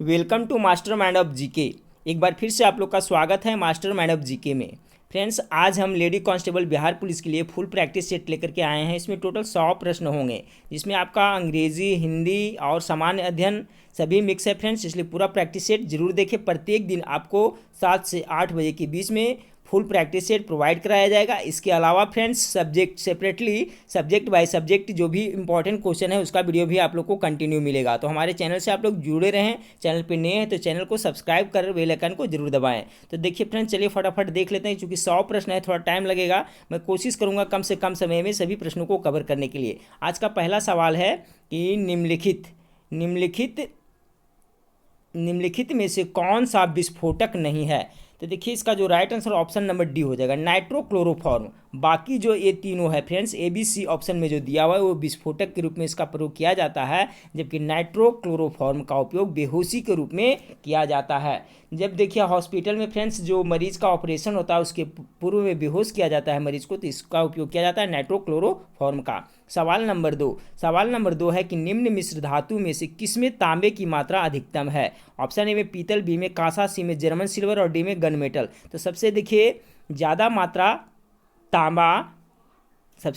Welcome to master mind of GK. एक बार फिर से आप लोग का स्वागत है मास्टर माइंड ऑफ जीके में। फ्रेंड्स, आज हम लेडी कांस्टेबल बिहार पुलिस के लिए फुल प्रैक्टिस सेट लेकर के आए हैं। इसमें टोटल 100 प्रश्न होंगे, जिसमें आपका अंग्रेजी, हिंदी और सामान्य अध्ययन सभी मिक्स है फ्रेंड्स। इसलिए पूरा प्रैक्टिस सेट जरूर देखें। प्रत्येक दिन आपको 7 से 8 बजे के बीच में फुल प्रैक्टिस सेट प्रोवाइड कराया जाएगा। इसके अलावा friends, subject separately, subject by subject जो भी इंपॉर्टेंट क्वेश्चन है उसका वीडियो भी आप लोग को कंटिन्यू मिलेगा। तो हमारे चैनल से आप लोग जुड़े रहें। चैनल पे नए हैं तो चैनल को सब्सक्राइब कर बेल आइकन को जरूर दबाएं। तो देखिए फ्रेंड्स, चलिए फटाफट देख लेते हैं। चूँकि 100 प्रश्न है, थोड़ा टाइम लगेगा। मैं कोशिश करूँगा कम से कम समय में सभी प्रश्नों को कवर करने के लिए। आज का पहला सवाल है कि निम्नलिखित में से कौन सा विस्फोटक नहीं है। तो देखिए, इसका जो right answer option number D हो जाएगा, नाइट्रोक्लोरोफॉर्म। बाकी जो ये तीनों है friends, A B C option में जो दिया हुआ है वो विस्फोटक के रूप में इसका प्रयोग किया जाता है, जबकि नाइट्रोक्लोरोफॉर्म का उपयोग बेहोशी के रूप में किया जाता है। जब देखिए हॉस्पिटल में फ्रेंड्स जो मरीज का ऑपरेशन होता है उसके पूर्व में बेहोश किया जाता है मरीज को, तो इसका उपयोग किया जाता है नाइट्रोक्लोरोफॉर्म का। सवाल नंबर दो है कि निम्न मिश्र धातु में से किसमें तांबे की मात्रा अधिकतम है। ऑप्शन ए में पीतल, बी में कांसा, सी में जर्मन सिल्वर और डी में गन मेटल। तो सबसे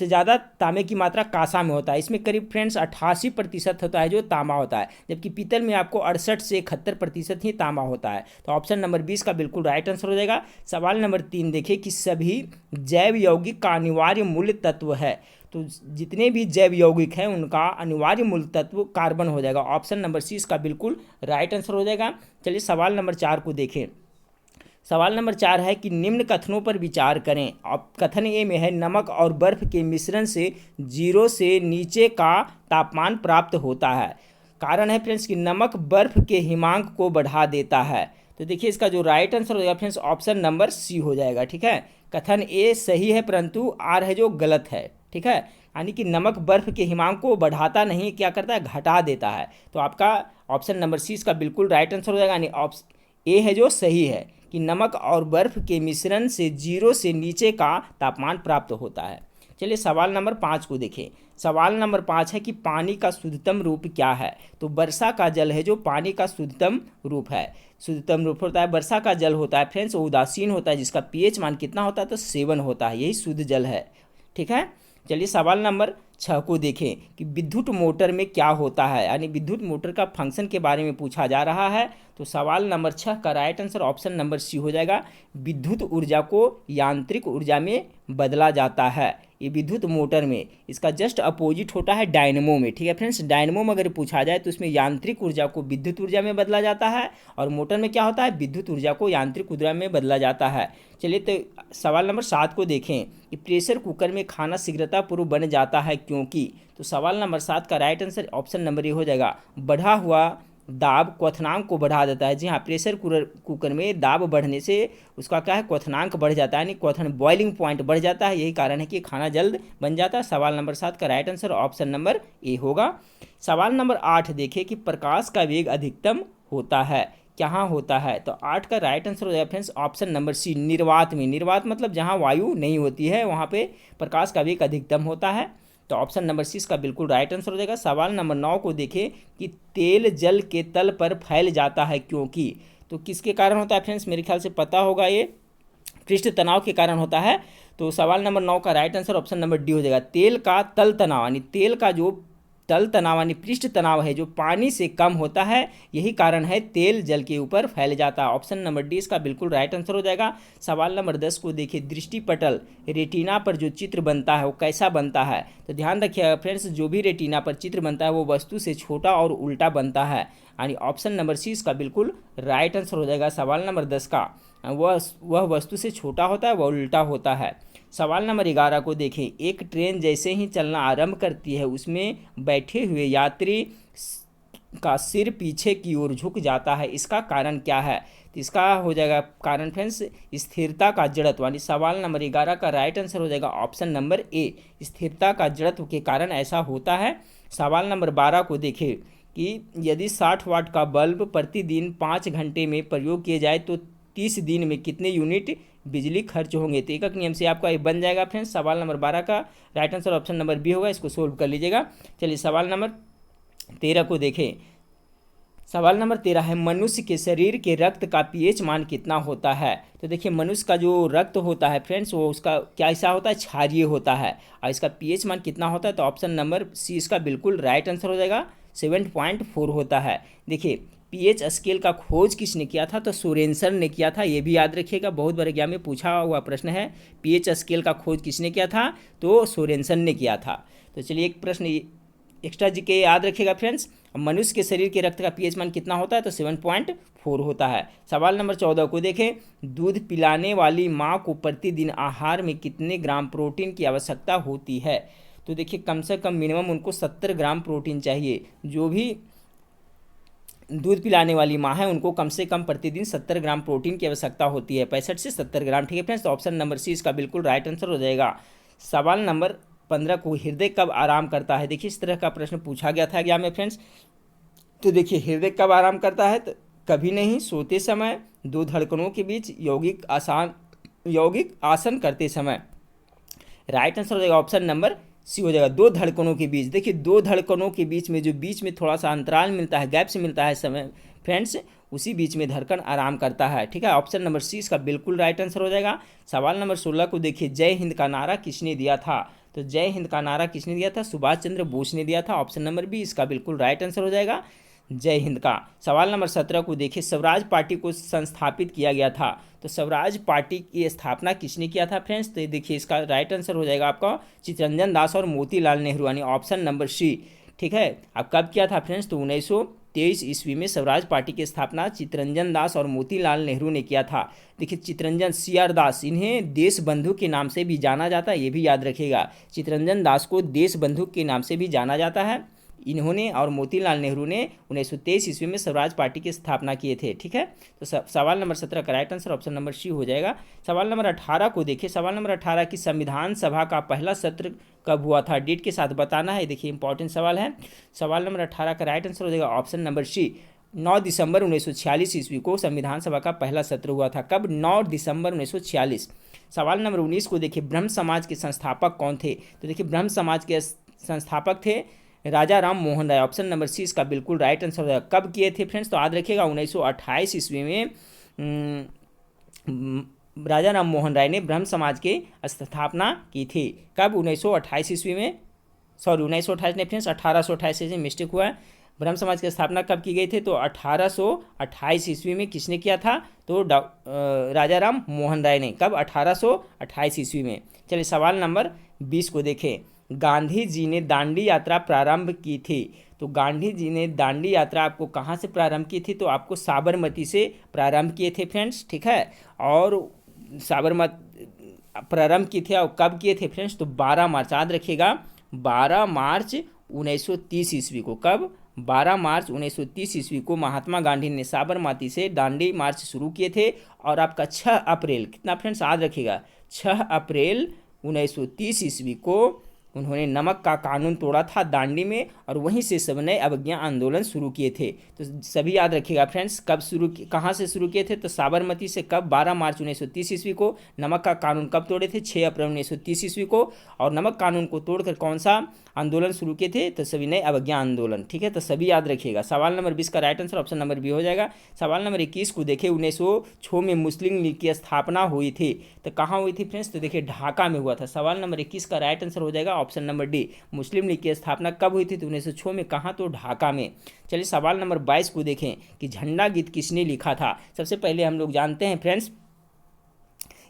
ज़्यादा तांबे की मात्रा कांसा में होता है। इसमें करीब फ्रेंड्स 88% होता है जो तांबा होता है, जबकि पीतल में आपको 68 से 71% ही तांबा होता है। तो ऑप्शन नंबर 20 का बिल्कुल राइट आंसर हो जाएगा। सवाल नंबर 3 देखिए कि सभी जैव यौगिक का अनिवार्य मूल तत्व है। तो जितने भी जैव यौगिक हैं उनका अनिवार्य मूल तत्व कार्बन हो जाएगा। ऑप्शन नंबर सी इसका बिल्कुल राइट आंसर हो जाएगा। चलिए सवाल नंबर 4 को देखें। सवाल नंबर 4 है कि निम्न कथनों पर विचार करें। अब कथन ए में है, नमक और बर्फ के मिश्रण से 0 से नीचे का तापमान प्राप्त होता है। कारण है फ्रेंड्स कि नमक बर्फ के हिमांक को बढ़ा देता है। तो देखिए, इसका जो राइट आंसर हो जाएगा फ्रेंड्स ऑप्शन नंबर सी हो जाएगा। ठीक है, कथन ए सही है परंतु आर है जो गलत है। ठीक है, यानी कि नमक बर्फ के हिमांक को बढ़ाता नहीं, क्या करता है, घटा देता है। तो आपका ऑप्शन नंबर सी इसका बिल्कुल राइट आंसर हो जाएगा, यानी ऑप्शन ए है जो सही है कि नमक और बर्फ के मिश्रण से 0 से नीचे का तापमान प्राप्त होता है। चलिए सवाल नंबर 5 को देखें। सवाल नंबर 5 है कि पानी का शुद्धतम रूप क्या है। तो वर्षा का जल है जो पानी का शुद्धतम रूप है। शुद्धतम रूप होता है वर्षा का जल होता है फ्रेंड्स, वो उदासीन होता है, जिसका पीएच मान कितना होता है, तो 7 होता है। यही शुद्ध जल है। ठीक है, चलिए सवाल नंबर 6 को देखें कि विद्युत मोटर में क्या होता है, यानी विद्युत मोटर का फंक्शन के बारे में पूछा जा रहा है। तो सवाल नंबर 6 का right answer option number C हो जाएगा। विद्युत ऊर्जा को यांत्रिक ऊर्जा में बदला जाता है। ये विद्युत मोटर में इसका जस्ट अपोजिट होता है डायनेमो में। ठीक है फ्रेंड्स, डायनेमो में अगर पूछा जाए तो इसमें यांत्रिक ऊर्जा को विद्युत ऊर्जा में बदला जाता है, और मोटर में क्या होता है, विद्युत ऊर्जा को यांत्रिक ऊर्जा में बदला जाता है। चलिए तो सवाल नंबर 7 को देखें कि प्रेशर कुकर में खाना शीघ्रतापूर्वक बन जाता है क्योंकि। तो सवाल नंबर 7 का right answer option number A हो जाएगा। बढ़ा हुआ दाब क्वथनांक को बढ़ा देता है। जी हाँ, प्रेशर कुकर में दाब बढ़ने से उसका क्या है, क्वथनांक बढ़ जाता है, यानी क्वथन बॉइलिंग पॉइंट बढ़ जाता है। यही कारण है कि खाना जल्द बन जाता है। सवाल नंबर 7 का राइट आंसर ऑप्शन नंबर ए होगा। सवाल नंबर 8 देखिए कि प्रकाश का वेग अधिकतम होता है, कहाँ होता है। तो 8 का राइट आंसर हो जाएगा फ्रेंड्स ऑप्शन नंबर सी, निर्वात में। निर्वात मतलब जहाँ वायु नहीं होती है वहाँ पे प्रकाश का वेग अधिकतम होता है। तो ऑप्शन नंबर सी इसका बिल्कुल राइट आंसर हो जाएगा। सवाल नंबर 9 को देखें कि तेल जल के तल पर फैल जाता है क्योंकि। तो किसके कारण होता है फ्रेंड्स, मेरे ख्याल से पता होगा, ये पृष्ठ तनाव के कारण होता है। तो सवाल नंबर 9 का right answer option number D हो जाएगा। तेल का तल तनाव, यानी तेल का जो तल तनाव यानी पृष्ठ तनाव है जो पानी से कम होता है, यही कारण है तेल जल के ऊपर फैल जाता है। ऑप्शन नंबर डी इसका बिल्कुल राइट आंसर हो जाएगा। सवाल नंबर 10 को देखिए, दृष्टिपटल रेटिना पर जो चित्र बनता है वो कैसा बनता है। तो ध्यान रखिएगा फ्रेंड्स, जो भी रेटिना पर चित्र बनता है वो वस्तु से छोटा और उल्टा बनता है, यानी ऑप्शन नंबर सी इसका बिल्कुल राइट आंसर हो जाएगा। सवाल नंबर 10 का वह वस्तु से छोटा होता है, वह उल्टा होता है। सवाल नंबर 11 को देखें। एक ट्रेन जैसे ही चलना आरंभ करती है उसमें बैठे हुए यात्री का सिर पीछे की ओर झुक जाता है, इसका कारण क्या है। तो इसका हो जाएगा कारण फ्रेंड्स स्थिरता का जड़त्व, यानी सवाल नंबर 11 का राइट आंसर हो जाएगा ऑप्शन नंबर ए, स्थिरता का जड़त्व के कारण ऐसा होता है। सवाल नंबर 12 को देखें कि यदि 60 वाट का बल्ब प्रतिदिन 5 घंटे में प्रयोग किए जाए तो 30 दिन में कितने यूनिट बिजली खर्च होंगे। तो एकक नियम से आपका ये बन जाएगा फ्रेंड्स। सवाल नंबर 12 का right answer option number B होगा, इसको सोल्व कर लीजिएगा। चलिए सवाल नंबर 13 को देखें। सवाल नंबर 13 है, मनुष्य के शरीर के रक्त का पीएच मान कितना होता है। तो देखिए मनुष्य का जो रक्त होता है फ्रेंड्स, वो उसका क्या ऐसा होता है, क्षारीय होता है, और इसका पीएच मान कितना होता है, तो ऑप्शन नंबर सी इसका बिल्कुल राइट आंसर हो जाएगा, 7.4 होता है। देखिए पीएच स्केल का खोज किसने किया था, तो सोरेनसन ने किया था, ये भी याद रखिएगा, बहुत बार एग्जाम में पूछा हुआ प्रश्न है, पीएच स्केल का खोज किसने किया था, तो सोरेनसन ने किया था। तो चलिए एक प्रश्न एक्स्ट्रा जीके याद रखिएगा फ्रेंड्स, मनुष्य के शरीर के रक्त का पीएच मान कितना होता है, तो 7.4 होता है। सवाल नंबर 14 को देखें, दूध पिलाने वाली माँ को प्रतिदिन आहार में कितने ग्राम प्रोटीन की आवश्यकता होती है। तो देखिए कम से कम मिनिमम उनको 70 ग्राम प्रोटीन चाहिए। जो भी दूध पिलाने वाली माँ है उनको कम से कम प्रतिदिन 70 ग्राम प्रोटीन की आवश्यकता होती है, 65 से 70 ग्राम। ठीक है फ्रेंड्स, तो ऑप्शन नंबर सी इसका बिल्कुल राइट आंसर हो जाएगा। सवाल नंबर 15 को, हृदय कब आराम करता है। देखिए इस तरह का प्रश्न पूछा गया था एग्जाम में फ्रेंड्स। तो देखिए हृदय कब आराम करता है, तो कभी नहीं, सोते समय, दो धड़कनों के बीच, यौगिक आसन करते समय। राइट आंसर हो जाएगा ऑप्शन नंबर सी हो जाएगा, दो धड़कनों के बीच। देखिए दो धड़कनों के बीच में जो बीच में थोड़ा सा अंतराल मिलता है, गैप्स मिलता है समय फ्रेंड्स, उसी बीच में धड़कन आराम करता है। ठीक है, ऑप्शन नंबर सी इसका बिल्कुल राइट आंसर हो जाएगा। सवाल नंबर 16 को देखिए, जय हिंद का नारा किसने दिया था। तो जय हिंद का नारा किसने दिया था, सुभाष चंद्र बोस ने दिया था, ऑप्शन नंबर बी इसका बिल्कुल राइट आंसर हो जाएगा, जय हिंद का। सवाल नंबर 17 को देखिए, स्वराज पार्टी को संस्थापित किया गया था। तो स्वराज पार्टी की स्थापना किसने किया था फ्रेंड्स, तो देखिए इसका राइट आंसर हो जाएगा आपका चित्तरंजन दास और मोतीलाल नेहरू, यानी ऑप्शन नंबर सी। ठीक है, अब कब किया था फ्रेंड्स, तो 1923 ईस्वी में स्वराज पार्टी की स्थापना चित्तरंजन दास और मोतीलाल नेहरू ने किया था। देखिए चित्तरंजन CR दास, इन्हें देश बंधु के नाम से भी जाना जाता है, ये भी याद रखिएगा, चित्तरंजन दास को देश बंधु के नाम से भी जाना जाता है। इन्होंने और मोतीलाल नेहरू ने 1923 ईस्वी में स्वराज पार्टी की स्थापना किए थे। ठीक है, तो सवाल नंबर 17 का right answer option number C हो जाएगा। सवाल नंबर 18 को देखिए, सवाल नंबर 18 की संविधान सभा का पहला सत्र कब हुआ था, डेट के साथ बताना है। देखिए इंपॉर्टेंट सवाल है। सवाल नंबर 18 का राइट आंसर हो जाएगा ऑप्शन नंबर सी, 9 दिसंबर 1946 ईस्वी को संविधान सभा का पहला सत्र हुआ था। कब, 9 दिसंबर 1946। सवाल नंबर 19 को देखिए, ब्रह्म समाज के संस्थापक कौन थे। तो देखिए ब्रह्म समाज के संस्थापक थे राजा Ram Mohan Roy, option number C इसका बिल्कुल राइट आंसर हो जाएगा। कब किए थे फ्रेंड्स, तो याद रखिएगा 1928 ईस्वी में राजा राम मोहन राय ने ब्रह्म समाज की स्थापना की थी। कब, 1928 ईस्वी में, सॉरी 1928 नहीं फ्रेंड्स, 1828 से मिस्टेक हुआ है। ब्रह्म समाज की स्थापना कब की गई थी, तो 1828 ईस्वी में किसने किया था, तो राजा राम मोहन राय ने। कब, 1828 ईस्वी में। चलिए सवाल नंबर 20 को देखें, गांधी जी ने दांडी यात्रा प्रारंभ की थी। तो गांधी जी ने दांडी यात्रा आपको कहाँ से प्रारंभ की थी, तो आपको साबरमती से प्रारंभ किए थे फ्रेंड्स। ठीक है, और साबरमती प्रारंभ की थे, और कब किए थे फ्रेंड्स, तो 12 मार्च, याद रखिएगा 12 मार्च 1930 ईस्वी को। कब, 12 मार्च 1930 ईस्वी को महात्मा गांधी ने साबरमती से दांडी मार्च शुरू किए थे। और आपका 6 अप्रैल, कितना फ्रेंड्स याद रखिएगा, 6 अप्रैल 1930 ईस्वी को उन्होंने नमक का कानून तोड़ा था दांडी में, और वहीं से सब नए अवज्ञा आंदोलन शुरू किए थे। तो सभी याद रखिएगा फ्रेंड्स, कब शुरू, कहाँ से शुरू किए थे, तो साबरमती से। कब, 12 मार्च 1930 ईस्वी को। नमक का कानून कब तोड़े थे, 6 अप्रैल 1930 ईस्वी को। और नमक कानून को तोड़कर कौन सा आंदोलन शुरू किए थे, तो सभी नए अवज्ञा आंदोलन। ठीक है, तो सभी याद रखिएगा। सवाल नंबर 20 का right answer option number B हो जाएगा। सवाल नंबर 21 को देखिए, 1906 में मुस्लिम लीग की स्थापना हुई थी। तो कहाँ हुई थी फ्रेंड्स, तो देखिए ढाका में हुआ था। सवाल नंबर 21 का राइट आंसर हो जाएगा ऑप्शन नंबर डी, मुस्लिम लीग की स्थापना कब हुई थी, तो 1906 में। कहाँ, तो ढाका में। चलिए सवाल नंबर 22 को देखें कि झंडा गीत किसने लिखा था। सबसे पहले हम लोग जानते हैं फ्रेंड्स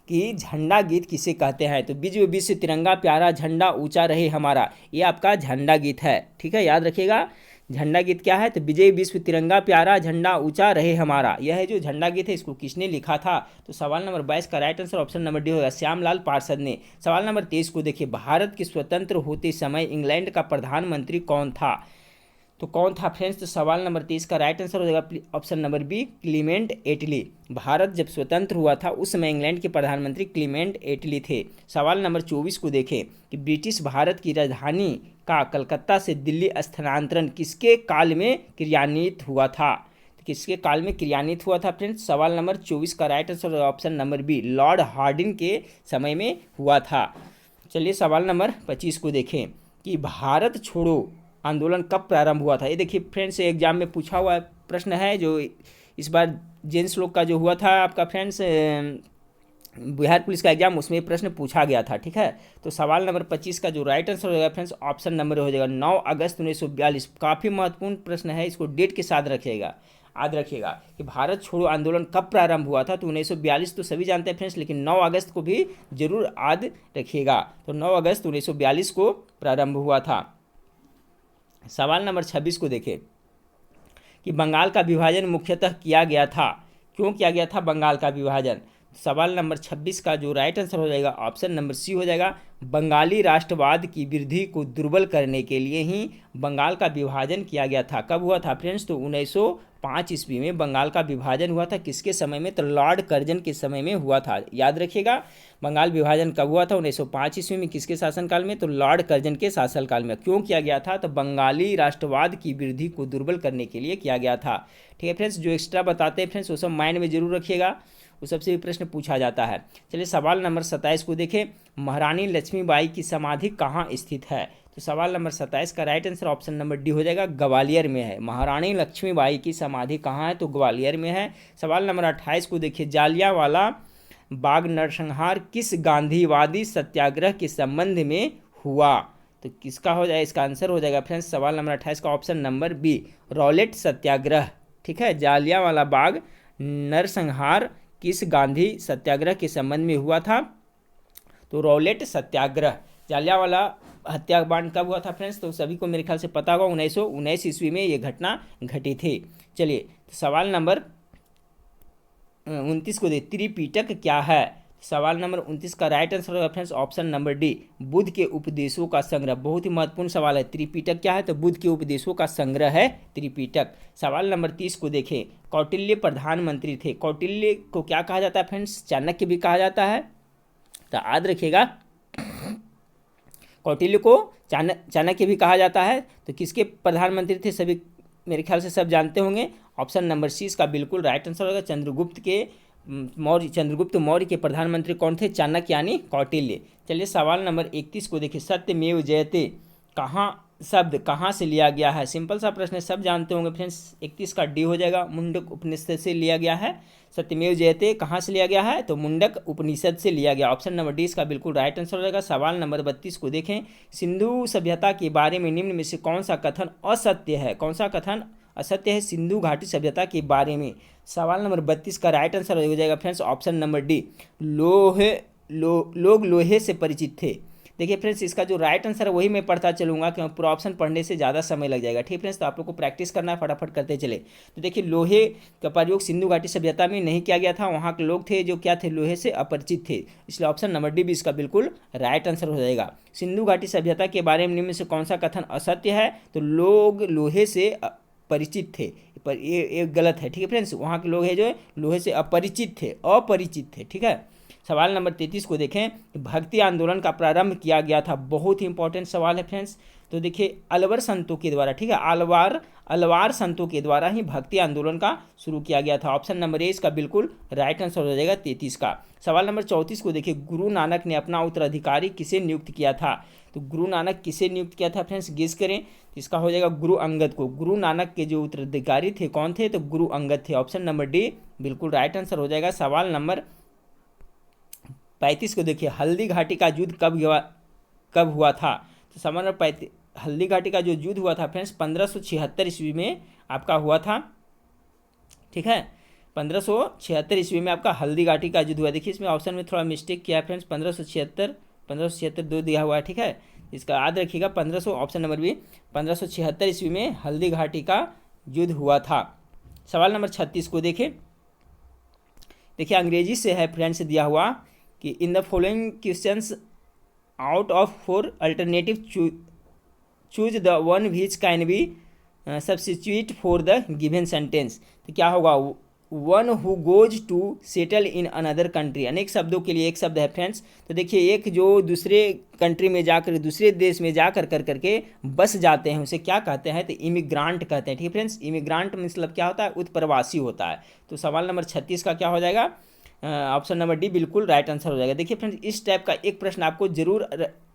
कि झंडा गीत किसे कहते हैं, तो विश्व विश्व तिरंगा प्यारा झंडा ऊंचा रहे हमारा, ये आपका झंडा गीत है। ठीक है, याद रखिएगा झंडा गीत क्या है, तो विजय विश्व तिरंगा प्यारा झंडा ऊंचा रहे हमारा, यह है जो झंडा गीत है, इसको किसने लिखा था। तो सवाल नंबर 22 का right answer option number D होगा, श्यामलाल पार्षद ने। सवाल नंबर 23 को देखिए, भारत के स्वतंत्र होते समय इंग्लैंड का प्रधानमंत्री कौन था। तो कौन था फ्रेंड्स, तो सवाल नंबर 23 का राइट आंसर हो जाएगा ऑप्शन नंबर बी, क्लीमेंट एटली। भारत जब स्वतंत्र हुआ था उस समय इंग्लैंड के प्रधानमंत्री क्लीमेंट एटली थे। सवाल नंबर 24 को देखें कि ब्रिटिश भारत की राजधानी का कलकत्ता से दिल्ली स्थानांतरण किसके काल में क्रियान्वित हुआ था, किसके काल में क्रियान्वित हुआ था फ्रेंड्स। सवाल नंबर 24 का right answer option number B, Lord Hardinge के समय में हुआ था। चलिए सवाल नंबर 25 को देखें कि भारत छोड़ो आंदोलन कब प्रारंभ हुआ था। ये देखिए फ्रेंड्स, एग्जाम में पूछा हुआ प्रश्न है, जो इस बार जेंट्स लोग का जो हुआ था आपका फ्रेंड्स बिहार पुलिस का एग्जाम, उसमें प्रश्न पूछा गया था। ठीक है, तो सवाल नंबर 25 का जो राइट आंसर हो जाएगा फ्रेंड्स, ऑप्शन नंबर हो जाएगा 9 अगस्त 1942। काफ़ी महत्वपूर्ण प्रश्न है, इसको डेट के साथ रखिएगा, याद रखिएगा कि भारत छोड़ो आंदोलन कब प्रारंभ हुआ था। तो 1942 तो सभी जानते हैं फ्रेंड्स, लेकिन 9 अगस्त को भी जरूर याद रखिएगा। तो 9 अगस्त 1942 को प्रारंभ हुआ था। सवाल नंबर 26 को देखें कि बंगाल का विभाजन मुख्यतः किया गया था, क्यों किया गया था बंगाल का विभाजन। सवाल नंबर 26 का जो राइट आंसर हो जाएगा ऑप्शन नंबर सी हो जाएगा, बंगाली राष्ट्रवाद की वृद्धि को दुर्बल करने के लिए ही बंगाल का विभाजन किया गया था। कब हुआ था फ्रेंड्स, तो 1905 ईस्वी में बंगाल का विभाजन हुआ था। किसके समय में, तो लॉर्ड कर्जन के समय में हुआ था। याद रखिएगा, बंगाल विभाजन कब हुआ था, 1905 ईस्वी में। किसके शासनकाल में, तो लॉर्ड कर्जन के शासनकाल में। क्यों किया गया था, तो बंगाली राष्ट्रवाद की वृद्धि को दुर्बल करने के लिए किया गया था। ठीक है फ्रेंड्स, जो एक्स्ट्रा बताते हैं फ्रेंड्स वो सब माइंड में जरूर रखिएगा, उस सबसे भी प्रश्न पूछा जाता है। चलिए सवाल नंबर 27 को देखें, महारानी लक्ष्मीबाई की समाधि कहाँ स्थित है। तो सवाल नंबर 27 का right answer option number D हो जाएगा, ग्वालियर में है। महारानी लक्ष्मीबाई की समाधि कहाँ है, तो ग्वालियर में है। सवाल नंबर 28 को देखिए, जालियांवाला बाग नरसंहार किस गांधीवादी सत्याग्रह के संबंध में हुआ। तो किसका हो जाएगा, इसका आंसर हो जाएगा फ्रेंड्स सवाल नंबर 28 का ऑप्शन नंबर बी, रॉलेट सत्याग्रह। ठीक है, जालियांवाला बाग नरसंहार किस गांधी सत्याग्रह के संबंध में हुआ था, तो रॉलेट सत्याग्रह। जालियांवाला हत्याकांड कब हुआ था फ्रेंड्स, तो सभी को मेरे ख्याल से पता होगा, 1919 ईस्वी में ये घटना घटी थी। चलिए तो सवाल नंबर 29 को दे, त्रिपिटक क्या है। सवाल नंबर 29 का राइट आंसर होगा friends option number D, Buddha के उपदेशों का संग्रह। बहुत ही महत्वपूर्ण सवाल है, त्रिपिटक क्या है, तो बुद्ध के उपदेशों का संग्रह है त्रिपिटक। सवाल नंबर 30 को देखें, कौटिल्य प्रधानमंत्री थे। कौटिल्य को क्या कहा जाता है फ्रेंड्स, चाणक्य भी कहा जाता है। तो याद रखिएगा, कौटिल्य को चाणक्य भी कहा जाता है। तो किसके प्रधानमंत्री थे, सभी मेरे ख्याल से सब जानते होंगे। ऑप्शन नंबर सी इसका बिल्कुल राइट आंसर होगा, चंद्रगुप्त मौर्य के प्रधानमंत्री कौन थे, चाणक्य यानी कौटिल्य। चलिए सवाल नंबर 31 को देखिए, सत्यमेव जयते कहाँ से लिया गया है। सिंपल सा प्रश्न है, सब जानते होंगे फ्रेंड्स। 31 का डी हो जाएगा, मुंडक उपनिषद से लिया गया है। सत्यमेव जयते कहाँ से लिया गया है, तो मुंडक उपनिषद से लिया गया। ऑप्शन नंबर डी इसका बिल्कुल राइट आंसर हो जाएगा। सवाल नंबर 32 को देखें, सिंधु सभ्यता के बारे में निम्न में से कौन सा कथन असत्य है। कौन सा कथन असत्य है सिंधु घाटी सभ्यता के बारे में। सवाल नंबर 32 का राइट आंसर हो जाएगा फ्रेंड्स ऑप्शन नंबर डी, लोग लोहे से परिचित थे। देखिए फ्रेंड्स, इसका जो राइट आंसर है वही मैं पढ़ता चलूंगा, क्योंकि पूरा ऑप्शन पढ़ने से ज़्यादा समय लग जाएगा। ठीक फ्रेंड्स, तो आप लोग को प्रैक्टिस करना है, फटाफट करते चले। तो देखिए, लोहे का प्रयोग सिंधु घाटी सभ्यता में नहीं किया गया था। वहाँ के लोग थे जो क्या थे, लोहे से अपरिचित थे। इसलिए ऑप्शन नंबर डी भी इसका बिल्कुल राइट आंसर हो जाएगा। सिंधु घाटी सभ्यता के बारे में निम्न से कौन सा कथन असत्य है, तो लोग लोहे से परिचित थे, पर ये गलत है। ठीक है फ्रेंड्स, वहाँ के लोग हैं जो लोहे से अपरिचित थे। ठीक है, सवाल नंबर 33 को देखें, भक्ति आंदोलन का प्रारंभ किया गया था। बहुत ही इंपॉर्टेंट सवाल है फ्रेंड्स। तो देखिए, अलवर संतों के द्वारा, ठीक है, अलवार संतों के द्वारा ही भक्ति आंदोलन का शुरू किया गया था। ऑप्शन नंबर ए इसका बिल्कुल राइट आंसर हो जाएगा 33 का। सवाल नंबर 34 को देखिए, गुरु नानक ने अपना उत्तराधिकारी किसे नियुक्त किया था। तो गुरु नानक किसे नियुक्त किया था फ्रेंड्स, गेस करें। इसका हो जाएगा गुरु अंगद को। गुरु नानक के जो उत्तराधिकारी थे कौन थे, तो गुरु अंगद थे। ऑप्शन नंबर डी बिल्कुल राइट आंसर हो जाएगा। सवाल नंबर 35 को देखिए, हल्दी घाटी का युद्ध कब हुआ था। तो सवाल नंबर 35, हल्दी घाटी का जो युद्ध हुआ था फ्रेंड्स 1576 ईस्वी में आपका हुआ था। ठीक है, 1576 ईस्वी में आपका हल्दी घाटी का युद्ध हुआ। देखिए, इसमें ऑप्शन में थोड़ा मिस्टेक किया है फ्रेंड्स, 1576 दो दिया हुआ है। ठीक है, इसका याद रखिएगा, 1500 ऑप्शन नंबर बी, 1576 ईस्वी में हल्दी घाटी का युद्ध हुआ था। सवाल नंबर 36 को देखिए, अंग्रेजी से है फ्रेंड्स दिया हुआ कि in the following questions out of 4 alternative choose the one which can be substitute for the given sentence. तो क्या होगा, one who goes to settle in another country. अनेक शब्दों के लिए एक शब्द है फ्रेंड्स। तो देखिए, एक जो दूसरे कंट्री में जाकर, दूसरे देश में जाकर करके बस जाते हैं, उसे क्या कहते हैं, तो इमिग्रांट कहते हैं। ठीक है फ्रेंड्स, इमिग्रांट मतलब क्या होता है, उत्प्रवासी होता है। तो सवाल नंबर 36 का क्या हो जाएगा, ऑप्शन नंबर डी बिल्कुल राइट आंसर हो जाएगा। देखिए फ्रेंड्स, इस टाइप का एक प्रश्न आपको जरूर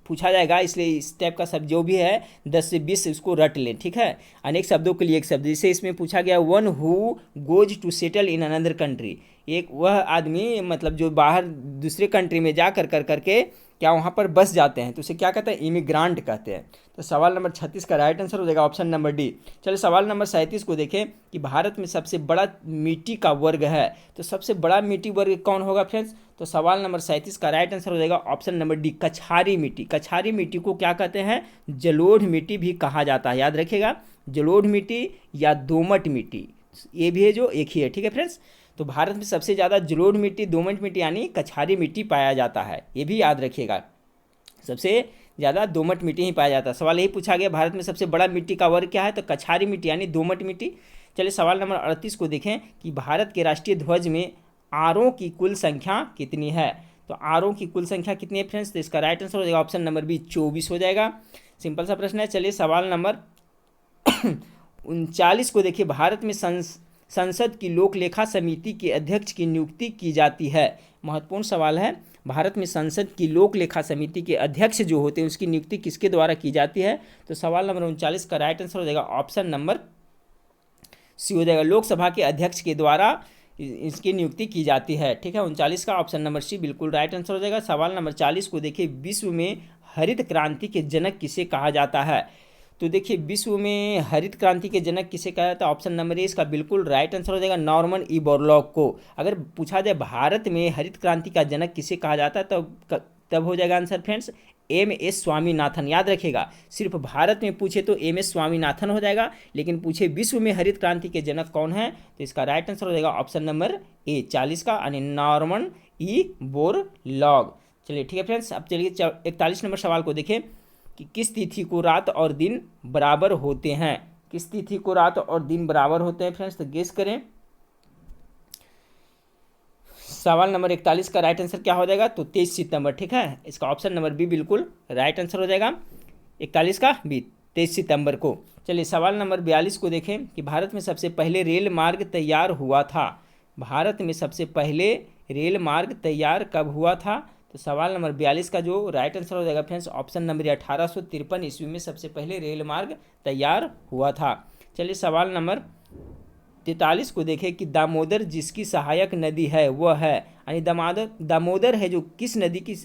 पूछा जाएगा, इसलिए इस टाइप का शब्द जो भी है 10 से 20 इसको रट लें, ठीक है। अनेक शब्दों के लिए एक शब्द, जैसे इसमें पूछा गया one who goes to settle in another country, एक वह आदमी मतलब जो बाहर दूसरे कंट्री में जा कर करके क्या वहाँ पर बस जाते हैं, तो उसे क्या कहते हैं, इमिग्रांट कहते हैं। तो सवाल नंबर 36 का राइट आंसर हो जाएगा ऑप्शन नंबर डी। चलिए सवाल नंबर 37 को देखें कि भारत में सबसे बड़ा मिट्टी का वर्ग है, तो सबसे बड़ा मिट्टी वर्ग कौन होगा फ्रेंड्स, तो सवाल नंबर 37 का राइट आंसर हो जाएगा ऑप्शन नंबर डी, कछारी मिट्टी। कछारी मिट्टी को क्या कहते हैं, जलोढ़ मिट्टी भी कहा जाता है, याद रखिएगा, जलोढ़ मिट्टी या दोमट मिट्टी, ये भी है जो एक ही है, ठीक है फ्रेंड्स। तो भारत में सबसे ज़्यादा जलोढ़ मिट्टी, दोमट मिट्टी यानी कछारी मिट्टी पाया जाता है, ये भी याद रखिएगा, सबसे ज़्यादा दोमट मिट्टी ही पाया जाता है। सवाल यही पूछा गया भारत में सबसे बड़ा मिट्टी का वर्ग क्या है, तो कछारी मिट्टी यानी दोमट मिट्टी। चलिए सवाल नंबर 38 को देखें कि भारत के राष्ट्रीय ध्वज में आरों की कुल संख्या कितनी है, तो आरों की कुल संख्या कितनी है फ्रेंड्स, तो इसका राइट आंसर हो जाएगा ऑप्शन नंबर बी, 24 हो जाएगा। सिंपल सा प्रश्न है। चलिए सवाल नंबर 39 को देखिए, भारत में संसद की लोक लेखा समिति के अध्यक्ष की नियुक्ति की जाती है, महत्वपूर्ण सवाल है। भारत में संसद की लोक लेखा समिति के अध्यक्ष जो होते हैं उसकी नियुक्ति किसके द्वारा की जाती है, तो सवाल नंबर 39 का राइट आंसर हो जाएगा ऑप्शन नंबर सी हो जाएगा, लोकसभा के अध्यक्ष के द्वारा इसकी नियुक्ति की जाती है, ठीक है। 39 का ऑप्शन नंबर सी बिल्कुल राइट आंसर हो जाएगा। सवाल नंबर 40 को देखिए, विश्व में हरित क्रांति के जनक किसे कहा जाता है, तो देखिए विश्व में हरित क्रांति के जनक किसे कहा जाता है, ऑप्शन नंबर ए इसका बिल्कुल राइट आंसर हो जाएगा, नॉर्मन ई बोरलॉग को। अगर पूछा जाए भारत में हरित क्रांति का जनक किसे कहा जाता है तब हो जाएगा आंसर फ्रेंड्स एम.एस. स्वामीनाथन, याद रखिएगा। सिर्फ भारत में पूछे तो एम.एस. स्वामीनाथन हो जाएगा, लेकिन पूछे विश्व में हरित क्रांति के जनक कौन है, तो इसका राइट आंसर हो जाएगा ऑप्शन नंबर ए 40 का, यानी नॉर्मन ई बोरलॉग। चलिए ठीक है फ्रेंड्स, अब चलिए 41 नंबर सवाल को देखें कि किस तिथि को रात और दिन बराबर होते हैं, किस तिथि को रात और दिन बराबर होते हैं फ्रेंड्स, तो गेस करें। सवाल नंबर 41 का राइट आंसर क्या हो जाएगा, तो 23 सितंबर, ठीक है। इसका ऑप्शन नंबर बी बिल्कुल राइट आंसर हो जाएगा, 41 का बी 23 सितंबर को। चलिए सवाल नंबर 42 को देखें कि भारत में सबसे पहले रेल मार्ग तैयार हुआ था, भारत में सबसे पहले रेल मार्ग तैयार कब हुआ था, तो सवाल नंबर 42 का जो राइट आंसर हो जाएगा फ्रेंड्स ऑप्शन नंबर 1853 ईस्वी में सबसे पहले रेल मार्ग तैयार हुआ था। चलिए सवाल नंबर 43 को देखें कि दामोदर जिसकी सहायक नदी है वह है, यानी दामोदर है जो किस नदी की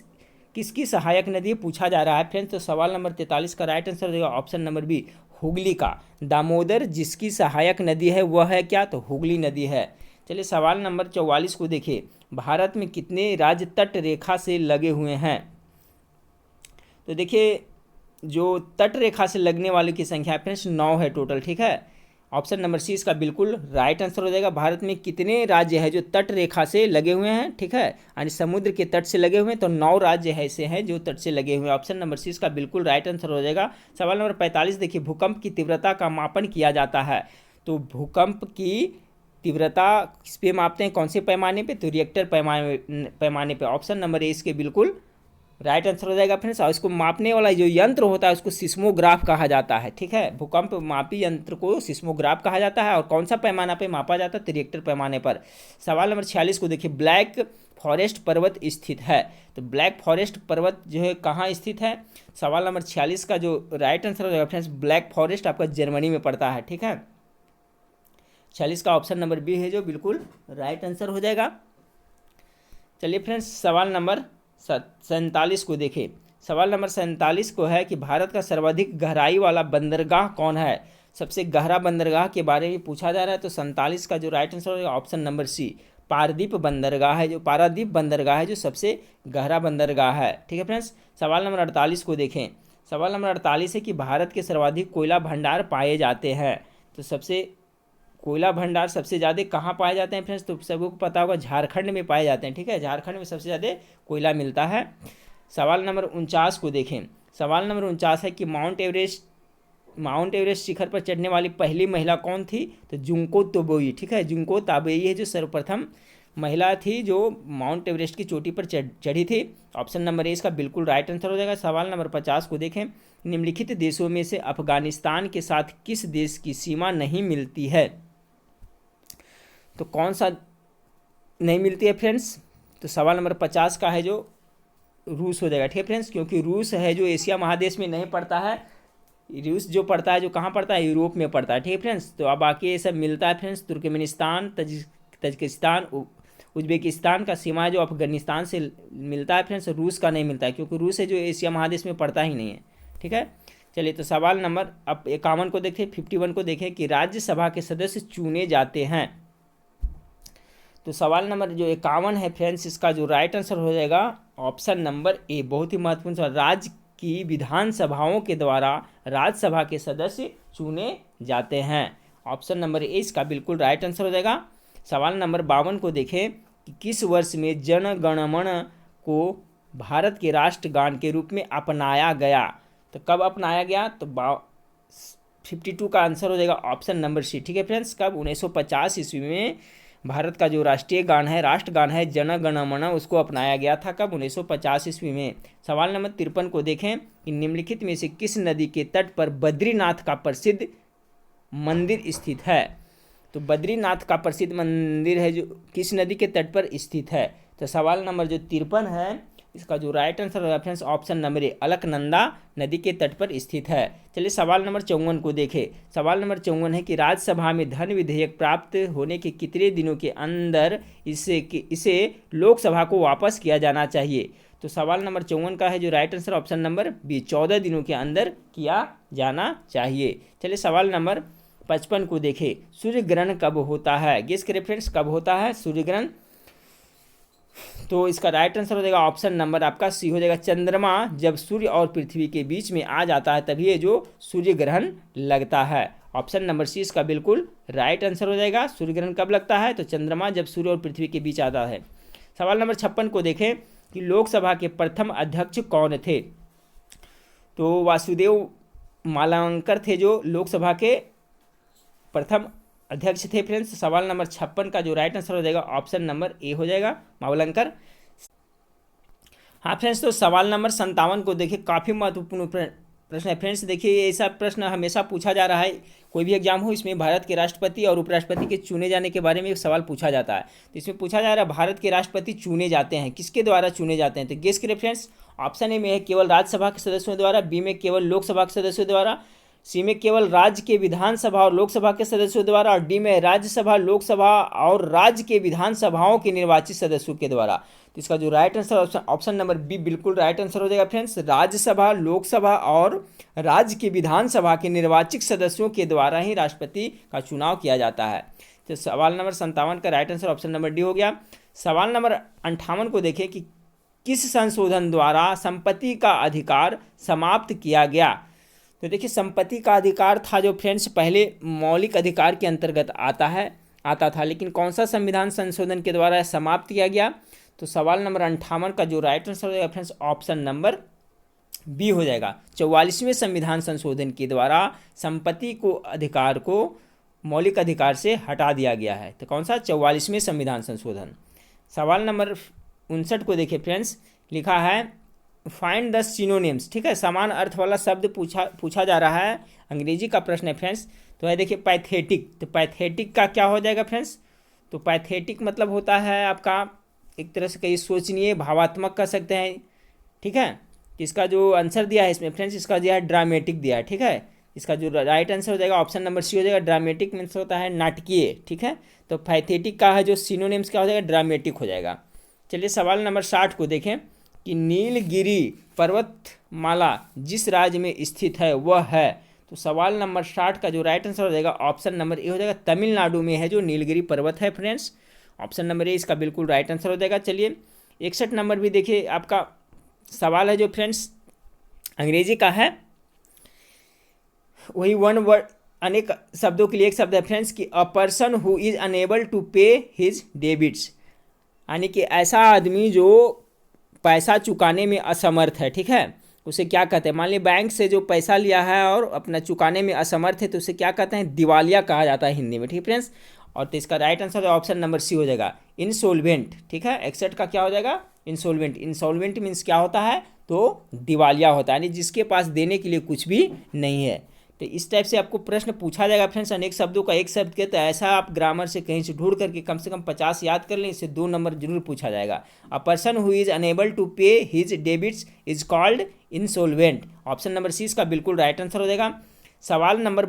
किसकी सहायक नदी पूछा जा रहा है फ्रेंड्स, तो सवाल नंबर 43 का राइट आंसर हो जाएगा ऑप्शन नंबर बी हुगली का। दामोदर जिसकी सहायक नदी है वह है क्या, तो हुगली नदी है। चलिए सवाल नंबर 44 को देखिए, भारत में कितने राज्य तट रेखा से लगे हुए हैं, तो देखिए जो तट रेखा से लगने वाले की संख्या फ्रेंड्स 9 है टोटल, ठीक है। ऑप्शन नंबर सी इसका बिल्कुल राइट आंसर हो जाएगा। भारत में कितने राज्य है जो तट रेखा से लगे हुए हैं, ठीक है, यानी समुद्र के तट से लगे हुए हैं, तो 9 राज्य ऐसे हैं जो तट से लगे हुए हैं। ऑप्शन नंबर सी इसका बिल्कुल राइट आंसर हो जाएगा। सवाल नंबर 45 देखिए, भूकंप की तीव्रता का मापन किया जाता है, तो भूकंप की तीव्रता किस पे मापते हैं, कौन से पैमाने पे, तो रिएक्टर पैमाने पे। ऑप्शन नंबर ए इसके बिल्कुल राइट आंसर हो जाएगा फ्रेंड्स। और इसको मापने वाला जो यंत्र होता है उसको सिस्मोग्राफ कहा जाता है, ठीक है। भूकंप मापी यंत्र को सिस्मोग्राफ कहा जाता है। और कौन सा पैमाना पे मापा जाता है, तो रिएक्टर पैमाने पर। सवाल नंबर 46 को देखिए, ब्लैक फॉरेस्ट पर्वत स्थित है, तो ब्लैक फॉरेस्ट पर्वत जो है कहाँ स्थित है, सवाल नंबर 46 का जो राइट आंसर हो जाएगा फ्रेंड्स ब्लैक फॉरेस्ट आपका जर्मनी में पड़ता है, ठीक है। 46 का ऑप्शन नंबर बी है जो बिल्कुल राइट आंसर हो जाएगा। चलिए फ्रेंड्स सवाल नंबर 47 को देखें। सवाल नंबर 47 को है कि भारत का सर्वाधिक गहराई वाला बंदरगाह कौन है, सबसे गहरा बंदरगाह के बारे में पूछा जा रहा है, तो 47 का जो राइट आंसर होगा ऑप्शन नंबर सी पारादीप बंदरगाह है, जो पारादीप बंदरगाह है जो सबसे गहरा बंदरगाह है, ठीक है फ्रेंड्स। सवाल नंबर 48 को देखें। सवाल नंबर 48 है कि भारत के सर्वाधिक कोयला भंडार पाए जाते हैं, तो सबसे कोयला भंडार सबसे ज़्यादा कहाँ पाए जाते हैं फ्रेंड्स, तो सबको पता होगा झारखंड में पाए जाते हैं, ठीक है। झारखंड में सबसे ज़्यादा कोयला मिलता है। सवाल नंबर 49 को देखें। सवाल नंबर 49 है कि माउंट एवरेस्ट शिखर पर चढ़ने वाली पहली महिला कौन थी, तो जुंको तोबेई, ठीक है। जुंको ताबेई है जो सर्वप्रथम महिला थी जो माउंट एवरेस्ट की चोटी पर चढ़ी थी। ऑप्शन नंबर ए इसका बिल्कुल राइट आंसर हो जाएगा। सवाल नंबर 50 को देखें। निम्नलिखित देशों में से अफगानिस्तान के साथ किस देश की सीमा नहीं मिलती है, तो कौन सा नहीं मिलती है फ्रेंड्स, तो सवाल नंबर 50 का है जो रूस हो जाएगा। ठीक है फ्रेंड्स, क्योंकि रूस है जो एशिया महादेश में नहीं पड़ता है, रूस जो पड़ता है जो कहाँ पड़ता है, यूरोप में पड़ता है। ठीक है फ्रेंड्स, तो अब बाकी ये सब मिलता है फ्रेंड्स, तुर्कमेनिस्तान, तजिकिस्तान, उज्बेकिस्तान का सीमा है जो अफगानिस्तान से मिलता है फ्रेंड्स, रूस का नहीं मिलता है, क्योंकि रूस है जो एशिया महादेश में पड़ता ही नहीं है। ठीक है, चलिए तो सवाल नंबर अब 51 को देखें, 51 को देखें कि राज्यसभा के सदस्य चुने जाते हैं। तो सवाल नंबर जो 51 है फ्रेंड्स, इसका जो राइट आंसर हो जाएगा ऑप्शन नंबर ए। बहुत ही महत्वपूर्ण सवाल, राज्य की विधानसभाओं के द्वारा राज्यसभा के सदस्य चुने जाते हैं। ऑप्शन नंबर ए इसका बिल्कुल राइट आंसर हो जाएगा। सवाल नंबर 52 को देखें कि किस वर्ष में जन गण मन को भारत के राष्ट्रगान के रूप में अपनाया गया। तो कब अपनाया गया, तो 52 का आंसर हो जाएगा ऑप्शन नंबर सी। ठीक है फ्रेंड्स, कब, 1950 ईस्वी में भारत का जो राष्ट्रीय गान है, राष्ट्रगान है जन गण मन, उसको अपनाया गया था। कब, 1950 ईस्वी में। सवाल नंबर 53 को देखें कि निम्नलिखित में से किस नदी के तट पर बद्रीनाथ का प्रसिद्ध मंदिर स्थित है। तो बद्रीनाथ का प्रसिद्ध मंदिर है जो किस नदी के तट पर स्थित है। तो सवाल नंबर जो 53 है, इसका जो राइट आंसर है फ्रेंड्स ऑप्शन नंबर ए, अलकनंदा नदी के तट पर स्थित है। चलिए सवाल नंबर 54 को देखें। सवाल नंबर 54 है कि राज्यसभा में धन विधेयक प्राप्त होने के कितने दिनों के अंदर इसे लोकसभा को वापस किया जाना चाहिए। तो सवाल नंबर 54 का है जो right answer option number B, 14 दिनों के अंदर किया जाना चाहिए। चलिए सवाल नंबर 55 को देखें, सूर्य ग्रहण कब होता है। गेस करें फ्रेंड्स, कब होता है सूर्य ग्रहण। तो इसका राइट आंसर हो जाएगा ऑप्शन नंबर आपका सी हो जाएगा, चंद्रमा जब सूर्य और पृथ्वी के बीच में आ जाता है तभी ये जो सूर्य ग्रहण लगता है। ऑप्शन नंबर सी इसका बिल्कुल राइट आंसर हो जाएगा। सूर्य ग्रहण कब लगता है, तो चंद्रमा जब सूर्य और पृथ्वी के बीच आता है। सवाल नंबर 56 को देखें कि लोकसभा के प्रथम अध्यक्ष कौन थे। तो वासुदेव मावलंकर थे जो लोकसभा के प्रथम अध्यक्ष थे फ्रेंड्स। सवाल नंबर 56 का जो राइट आंसर हो जाएगा ऑप्शन नंबर ए हो जाएगा, मावलंकर। हाँ फ्रेंड्स, तो सवाल नंबर 57 को देखिए, काफ़ी महत्वपूर्ण प्रश्न है फ्रेंड्स। देखिए ये ऐसा प्रश्न हमेशा पूछा जा रहा है, कोई भी एग्जाम हो, इसमें भारत के राष्ट्रपति और उपराष्ट्रपति के चुने जाने के बारे में एक सवाल पूछा जाता है। तो इसमें पूछा जा रहा है भारत के राष्ट्रपति चुने जाते हैं, किसके द्वारा चुने जाते हैं। तो गेस करिए फ्रेंड्स, ऑप्शन ए में है केवल राज्यसभा के सदस्यों द्वारा, बी में केवल लोकसभा के सदस्यों द्वारा, सी में केवल राज्य के विधानसभा और लोकसभा के सदस्यों द्वारा, और डी में राज्यसभा, लोकसभा और राज्य के विधानसभाओं के निर्वाचित सदस्यों के द्वारा। तो इसका जो right answer option number B बिल्कुल राइट आंसर हो जाएगा फ्रेंड्स, राज्यसभा, लोकसभा और राज्य के विधानसभा के निर्वाचित सदस्यों के द्वारा ही राष्ट्रपति का चुनाव किया जाता है। तो सवाल नंबर 57 का right answer option number D हो गया। सवाल नंबर 58 को देखें कि किस संशोधन द्वारा संपत्ति का अधिकार समाप्त किया गया। तो देखिए संपत्ति का अधिकार था जो फ्रेंड्स पहले मौलिक अधिकार के अंतर्गत आता था, लेकिन कौन सा संविधान संशोधन के द्वारा समाप्त किया गया। तो सवाल नंबर 58 का जो राइट आंसर हो जाएगा फ्रेंड्स ऑप्शन नंबर बी हो जाएगा, 44वें संविधान संशोधन के द्वारा संपत्ति को अधिकार को मौलिक अधिकार से हटा दिया गया है। तो कौन सा, 44वें संविधान संशोधन। सवाल नंबर 59 को देखिए फ्रेंड्स, लिखा है फाइंड द सिनोनिम्स। ठीक है, समान अर्थ वाला शब्द पूछा जा रहा है, अंग्रेजी का प्रश्न है फ्रेंड्स। तो है देखिए पैथेटिक। तो पैथेटिक का क्या हो जाएगा फ्रेंड्स, तो पैथेटिक मतलब होता है आपका एक तरह से कहीं सोचनीय, भावात्मक कह सकते हैं। ठीक है, इसका जो आंसर दिया है इसमें फ्रेंड्स, इसका दिया है ड्रामेटिक दिया है। ठीक है, इसका जो राइट आंसर हो जाएगा ऑप्शन नंबर सी हो जाएगा, ड्रामेटिक मीन्स होता है नाटकीय। ठीक है, तो पैथेटिक का है जो सिनोनिम्स क्या हो जाएगा, ड्रामेटिक हो जाएगा। चलिए सवाल नंबर 60 को देखें कि नीलगिरी पर्वतमाला जिस राज्य में स्थित है वह है। तो सवाल नंबर 60 का जो राइट आंसर हो जाएगा ऑप्शन नंबर ए हो जाएगा, तमिलनाडु में है जो नीलगिरी पर्वत है फ्रेंड्स। ऑप्शन नंबर ए इसका बिल्कुल राइट आंसर हो जाएगा। चलिए 61 नंबर भी देखिए, आपका सवाल है जो फ्रेंड्स अंग्रेजी का है, वही वन वर्ड अनेक शब्दों के लिए एक शब्द है फ्रेंड्स कि a person who is unable to pay his debits, यानी कि ऐसा आदमी जो पैसा चुकाने में असमर्थ है। ठीक है, उसे क्या कहते हैं, मान लीजिए बैंक से जो पैसा लिया है और अपना चुकाने में असमर्थ है तो उसे क्या कहते हैं, दिवालिया कहा जाता है हिंदी में। ठीक है फ्रेंड्स, और तो इसका right answer option number C हो जाएगा, इंसोल्वेंट। ठीक है, 61 का क्या हो जाएगा, इंसोल्वेंट। इंसोल्वेंट मीन्स क्या होता है, तो दिवालिया होता है, यानी जिसके पास देने के लिए कुछ भी नहीं है। तो इस टाइप से आपको प्रश्न पूछा जाएगा फ्रेंड्स, अनेक शब्दों का एक शब्द के, तो ऐसा आप ग्रामर से कहीं से ढूंढ करके कम से कम 50 याद कर लें, इससे 2 नंबर जरूर पूछा जाएगा। A person who is unable to pay his debits is called insolvent. Option number C इसका बिल्कुल राइट आंसर हो जाएगा। सवाल नंबर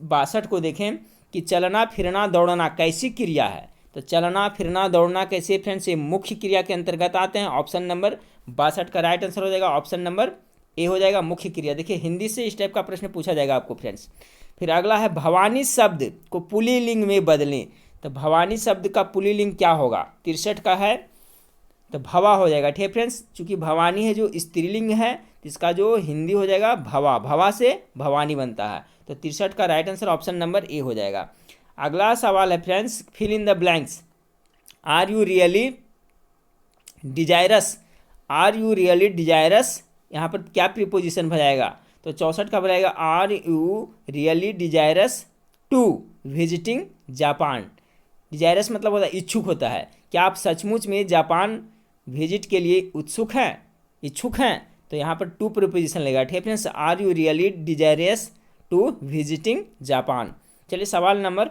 62 को देखें कि चलना फिरना दौड़ना कैसी क्रिया है। तो चलना फिरना दौड़ना कैसे फ्रेंड्स, ये मुख्य क्रिया के अंतर्गत आते हैं। ऑप्शन नंबर 62 का राइट आंसर हो जाएगा, ऑप्शन नंबर ए हो जाएगा मुख्य क्रिया। देखिए हिंदी से इस टाइप का प्रश्न पूछा जाएगा आपको फ्रेंड्स। फिर अगला है भवानी शब्द को पुल्लिंग में बदलें। तो भवानी शब्द का पुल्लिंग क्या होगा, 63 का है, तो भवा हो जाएगा। ठीक है फ्रेंड्स, चूंकि भवानी है जो स्त्रीलिंग है, तो इसका जो हिंदी हो जाएगा भवा, भवा से भवानी बनता है। तो 63 का right answer option number A हो जाएगा। अगला सवाल है friends, fill in the blanks. Are you really desirous, are you really desirous, यहाँ पर क्या प्रीपोजिशन भराएगा। तो 64 का भराएगा are you really desirous to visiting Japan. Desirous मतलब होता है इच्छुक होता है, क्या आप सचमुच में जापान विजिट के लिए उत्सुक हैं, इच्छुक हैं। तो यहाँ पर टू प्रीपोजिशन लगेगा। ठीक है friends, are you really desirous to visiting Japan. चलिए सवाल नंबर,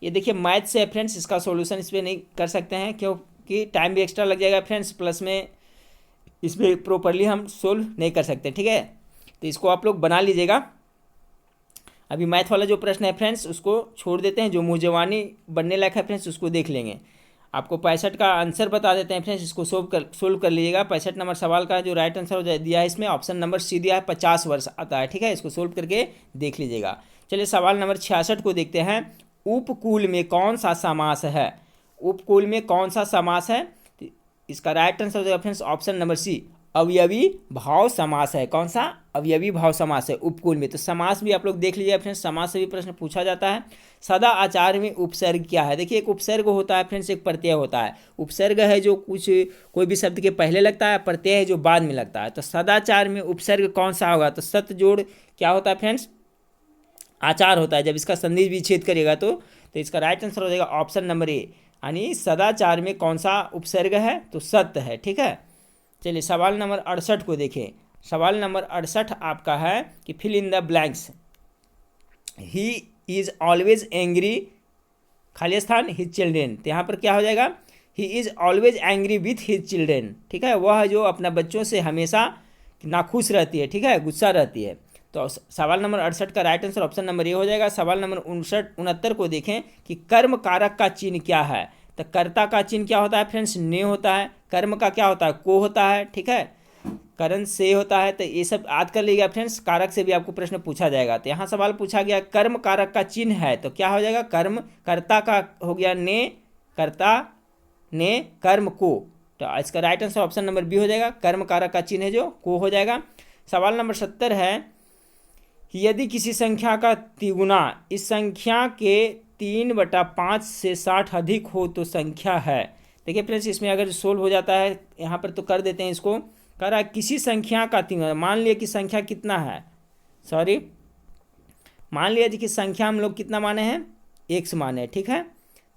ये देखिए मैथ से है फ्रेंड्स, इसका सॉल्यूशन इस पर नहीं कर सकते हैं क्योंकि टाइम भी एक्स्ट्रा लग जाएगा फ्रेंड्स, प्लस में इसमें प्रॉपरली हम सोल्व नहीं कर सकते। ठीक है, तो इसको आप लोग बना लीजिएगा। अभी मैथ वाला जो प्रश्न है फ्रेंड्स उसको छोड़ देते हैं, जो मुंहजबानी बनने लायक है फ्रेंड्स उसको देख लेंगे। आपको 65 का आंसर बता देते हैं फ्रेंड्स, इसको सोल्व कर लीजिएगा। 65 नंबर सवाल का जो राइट आंसर हो दिया है इसमें ऑप्शन नंबर सी दिया है, 50 वर्ष आता है। ठीक है, इसको सोल्व करके देख लीजिएगा। चलिए सवाल नंबर 66 को देखते हैं। उपकूल में कौन सा समास है, उपकूल में कौन सा समास है। इसका राइट आंसर हो जाएगा फ्रेंड्स ऑप्शन नंबर सी, अवयवी भाव समास है। कौन सा, अवयवी भाव समास है उपकूल में। तो समास भी आप लोग देख लीजिए फ्रेंड्स, समास से भी प्रश्न पूछा जाता है। सदा आचार में उपसर्ग क्या है। देखिए एक उपसर्ग होता है फ्रेंड्स, एक प्रत्यय होता है। उपसर्ग है जो कुछ कोई भी शब्द के पहले लगता है, प्रत्यय है जो बाद में लगता है। तो सदाचार में उपसर्ग कौन सा होगा, तो सत जोड़ क्या होता है फ्रेंड्स, आचार होता है। जब इसका संधि विच्छेद करेगा तो इसका राइट आंसर हो जाएगा ऑप्शन नंबर ए, यानी सदाचार में कौन सा उपसर्ग है, तो सत्य है। ठीक है, चलिए सवाल नंबर 68 को देखें। सवाल नंबर 68 आपका है कि fill in the blanks. He is always angry, खाली स्थान, हिज चिल्ड्रेन। तो यहाँ पर क्या हो जाएगा, ही is always angry with his children. ठीक है, वह जो अपना बच्चों से हमेशा नाखुश रहती है, ठीक है, गुस्सा रहती है। तो सवाल नंबर 68 का right answer option number A हो जाएगा। सवाल नंबर 69 को देखें कि कर्म कारक का चिन्ह क्या है। तो कर्ता का चिन्ह क्या होता है फ्रेंड्स, ने होता है। कर्म का क्या होता है, को होता है। ठीक है, करण से होता है। तो ये सब याद कर लीजिएगा फ्रेंड्स, कारक से भी आपको प्रश्न पूछा जाएगा। तो यहाँ सवाल पूछा गया कर्म कारक का चिन्ह है, तो क्या हो जाएगा, कर्म कर्ता का हो गया ने, कर्ता ने कर्म को। तो इसका right answer option number B हो जाएगा, कर्म कारक का चिन्ह है जो को हो जाएगा। सवाल नंबर 70 है कि यदि किसी संख्या का तिगुना इस संख्या के 3/5 से 60 अधिक हो तो संख्या है। देखिए फ्रेंड्स, इसमें अगर सोल्व हो जाता है यहाँ पर तो कर देते हैं इसको। कह रहा है किसी संख्या का तिगुना, मान लिया कि संख्या कितना है, सॉरी मान लिया कि संख्या हम लोग कितना माने हैं, x माने। ठीक है,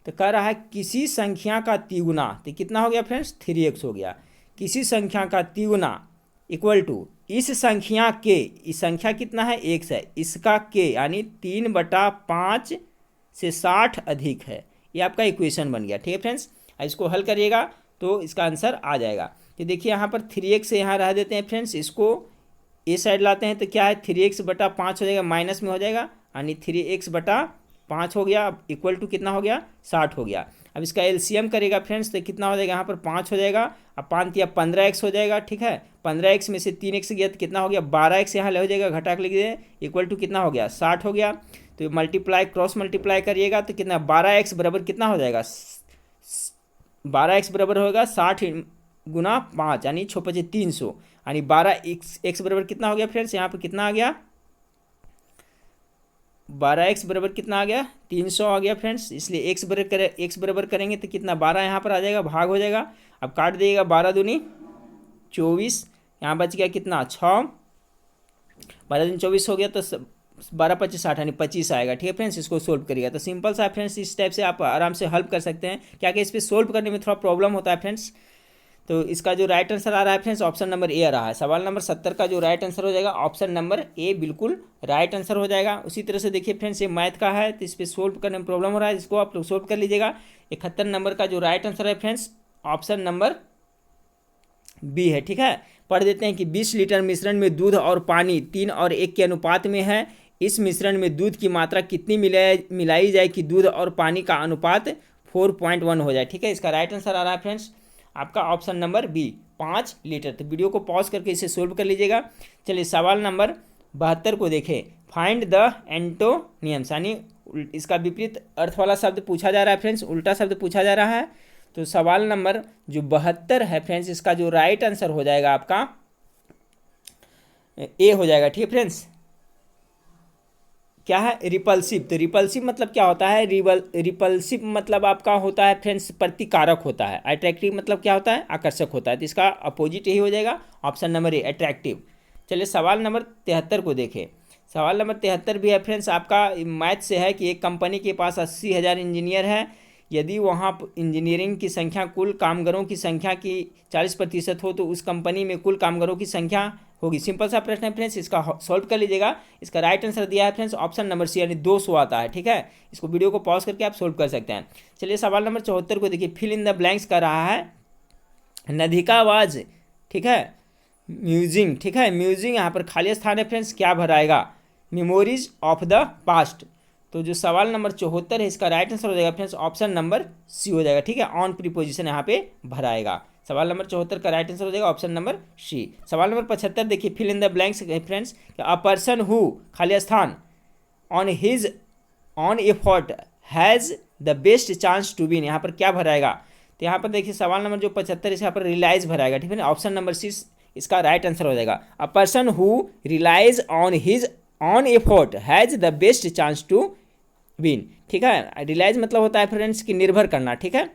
तो कह रहा है किसी संख्या का तिगुना, तो कितना हो गया फ्रेंड्स, 3x हो गया। किसी संख्या का तिगुना इक्वल टू इस संख्या के, इस संख्या कितना है, x है, इसका के यानी 3/5 से 60 अधिक है। ये आपका इक्वेशन बन गया। ठीक है फ्रेंड्स, इसको हल करिएगा तो इसका आंसर आ जाएगा। तो देखिए यहाँ पर 3x से यहाँ रह देते हैं फ्रेंड्स, इसको ए साइड लाते हैं तो क्या है 3x/5 हो जाएगा, माइनस में हो जाएगा, यानी 3x/5 हो गया। अब इक्वल टू कितना हो गया, 60 हो गया। अब इसका एलसीएम करेगा फ्रेंड्स तो कितना हो जाएगा, यहाँ पर 5 हो जाएगा। अब 5 या 15x हो जाएगा। ठीक है, 15x में से 3x गया तो कितना हो गया, 12x यहाँ ले हो जाएगा, घटा के लिख दे, इक्वल टू कितना हो गया, 60 हो गया। तो मल्टीप्लाई क्रॉस मल्टीप्लाई करिएगा तो कितना, 12x बराबर कितना हो जाएगा, 12x बराबर होगा 60 गुना 5 यानी 6×5 300, यानी 12x बराबर कितना हो गया फ्रेंड्स, यहाँ पर कितना आ गया, 12x बराबर कितना आ गया, 300 आ गया फ्रेंड्स। इसलिए x बराबर करेंगे तो कितना, 12 यहाँ पर आ जाएगा, भाग हो जाएगा। अब काट दिएगा, 12 दूनी 24, यहाँ बच गया कितना, 6, 12 दूनी 24 हो गया, तो 12×5 60 यानी 25 आएगा। ठीक है फ्रेंड्स, इसको सोल्व करिएगा तो सिंपल सा फ्रेंड्स, इस टाइप से आप आराम से हल्प कर सकते हैं। क्या कि इस पर सोल्व करने में थोड़ा प्रॉब्लम होता है फ्रेंड्स। तो इसका जो राइट आंसर आ रहा है फ्रेंड्स ऑप्शन नंबर ए आ रहा है। सवाल नंबर 70 का जो राइट आंसर हो जाएगा ऑप्शन नंबर ए बिल्कुल राइट आंसर हो जाएगा। उसी तरह से देखिए फ्रेंड्स ये मैथ का है तो इस पर सोल्व करने में प्रॉब्लम हो रहा है, इसको आप लोग सोल्व कर लीजिएगा। 71 नंबर का जो राइट आंसर है फ्रेंड्स ऑप्शन नंबर बी है। ठीक है, पढ़ देते हैं कि 20 लीटर मिश्रण में दूध और पानी 3 और 1 के अनुपात में है। इस मिश्रण में दूध की मात्रा कितनी मिलाई जाए कि दूध और पानी का अनुपात 4.1 हो जाए। ठीक है, इसका राइट आंसर आ रहा है फ्रेंड्स आपका ऑप्शन नंबर बी 5 लीटर। तो वीडियो को पॉज करके इसे सोल्व कर लीजिएगा। चलिए सवाल नंबर 72 को देखें। फाइंड द एंटोनियम्स, यानी इसका विपरीत अर्थ वाला शब्द पूछा जा रहा है फ्रेंड्स, उल्टा शब्द पूछा जा रहा है। तो सवाल नंबर जो 72 है फ्रेंड्स इसका जो राइट आंसर हो जाएगा आपका ए हो जाएगा। ठीक है फ्रेंड्स, क्या है रिपल्सिव। तो रिपल्सिव मतलब क्या होता है, रिपल्सिव मतलब आपका होता है फ्रेंड्स प्रतिकारक होता है। अट्रैक्टिव मतलब क्या होता है, आकर्षक होता है। तो इसका अपोजिट यही हो जाएगा ऑप्शन नंबर ए अट्रैक्टिव। चलिए सवाल नंबर 73 को देखें। सवाल नंबर 73 भी है फ्रेंड्स आपका मैथ से है कि एक कंपनी के पास 80,000 इंजीनियर है। यदि वहाँ इंजीनियरिंग की संख्या कुल कामगारों की संख्या की 40% हो तो उस कंपनी में कुल कामगारों की संख्या होगी। सिंपल सा प्रश्न है फ्रेंड्स, इसका सॉल्व कर लीजिएगा। इसका राइट आंसर दिया है फ्रेंड्स ऑप्शन नंबर सी यानी 200 आता है। ठीक है, इसको वीडियो को पॉज करके आप सोल्व कर सकते हैं। चलिए सवाल नंबर 74 को देखिए। फिल इन द ब्लैंक्स कर रहा है नदिकावाज। ठीक है, म्यूजिंग। ठीक है, म्यूजिंग यहाँ पर खाली स्थान है फ्रेंड्स, क्या भराएगा, मेमोरीज ऑफ द पास्ट। तो जो सवाल नंबर 74 है इसका राइट आंसर हो जाएगा फ्रेंड्स ऑप्शन नंबर सी हो जाएगा। ठीक है, ऑन प्रीपोजिशन यहाँ पे भराएगा। सवाल नंबर 74 का राइट आंसर हो जाएगा ऑप्शन नंबर सी। सवाल नंबर 75 देखिए। Fill in the blanks friends, a person who खाली स्थान on effort has the best chance to win, यहाँ पर क्या भराएगा। तो यहाँ पर देखिए सवाल नंबर जो 75 इस यहाँ पर रिलाइज भराएगा। ठीक है ना, ऑप्शन नंबर सी इसका राइट आंसर हो जाएगा। A person who relies on effort has the best chance to win. ठीक है, रिलाइज मतलब होता है फ्रेंड्स कि निर्भर करना। ठीक है,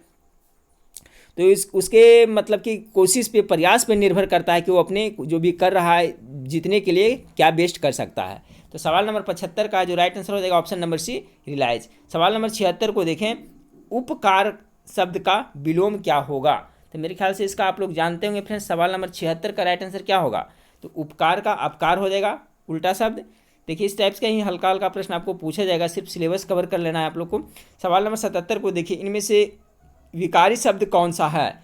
तो उसके मतलब कि कोशिश पे प्रयास पे निर्भर करता है कि वो अपने जो भी कर रहा है जीतने के लिए क्या बेस्ट कर सकता है। तो सवाल नंबर 75 का जो राइट आंसर हो जाएगा ऑप्शन नंबर सी रिलाइज। सवाल नंबर 76 को देखें। उपकार शब्द का विलोम क्या होगा। तो मेरे ख्याल से इसका आप लोग जानते होंगे फ्रेंड्स। सवाल नंबर 76 का राइट आंसर क्या होगा, तो उपकार का अपकार हो जाएगा, उल्टा शब्द। देखिए इस टाइप्स का ही हल्का हल्का प्रश्न आपको पूछा जाएगा, सिर्फ सिलेबस कवर कर लेना है आप लोग को। सवाल नंबर 77 को देखिए। इनमें से विकारी शब्द कौन सा है,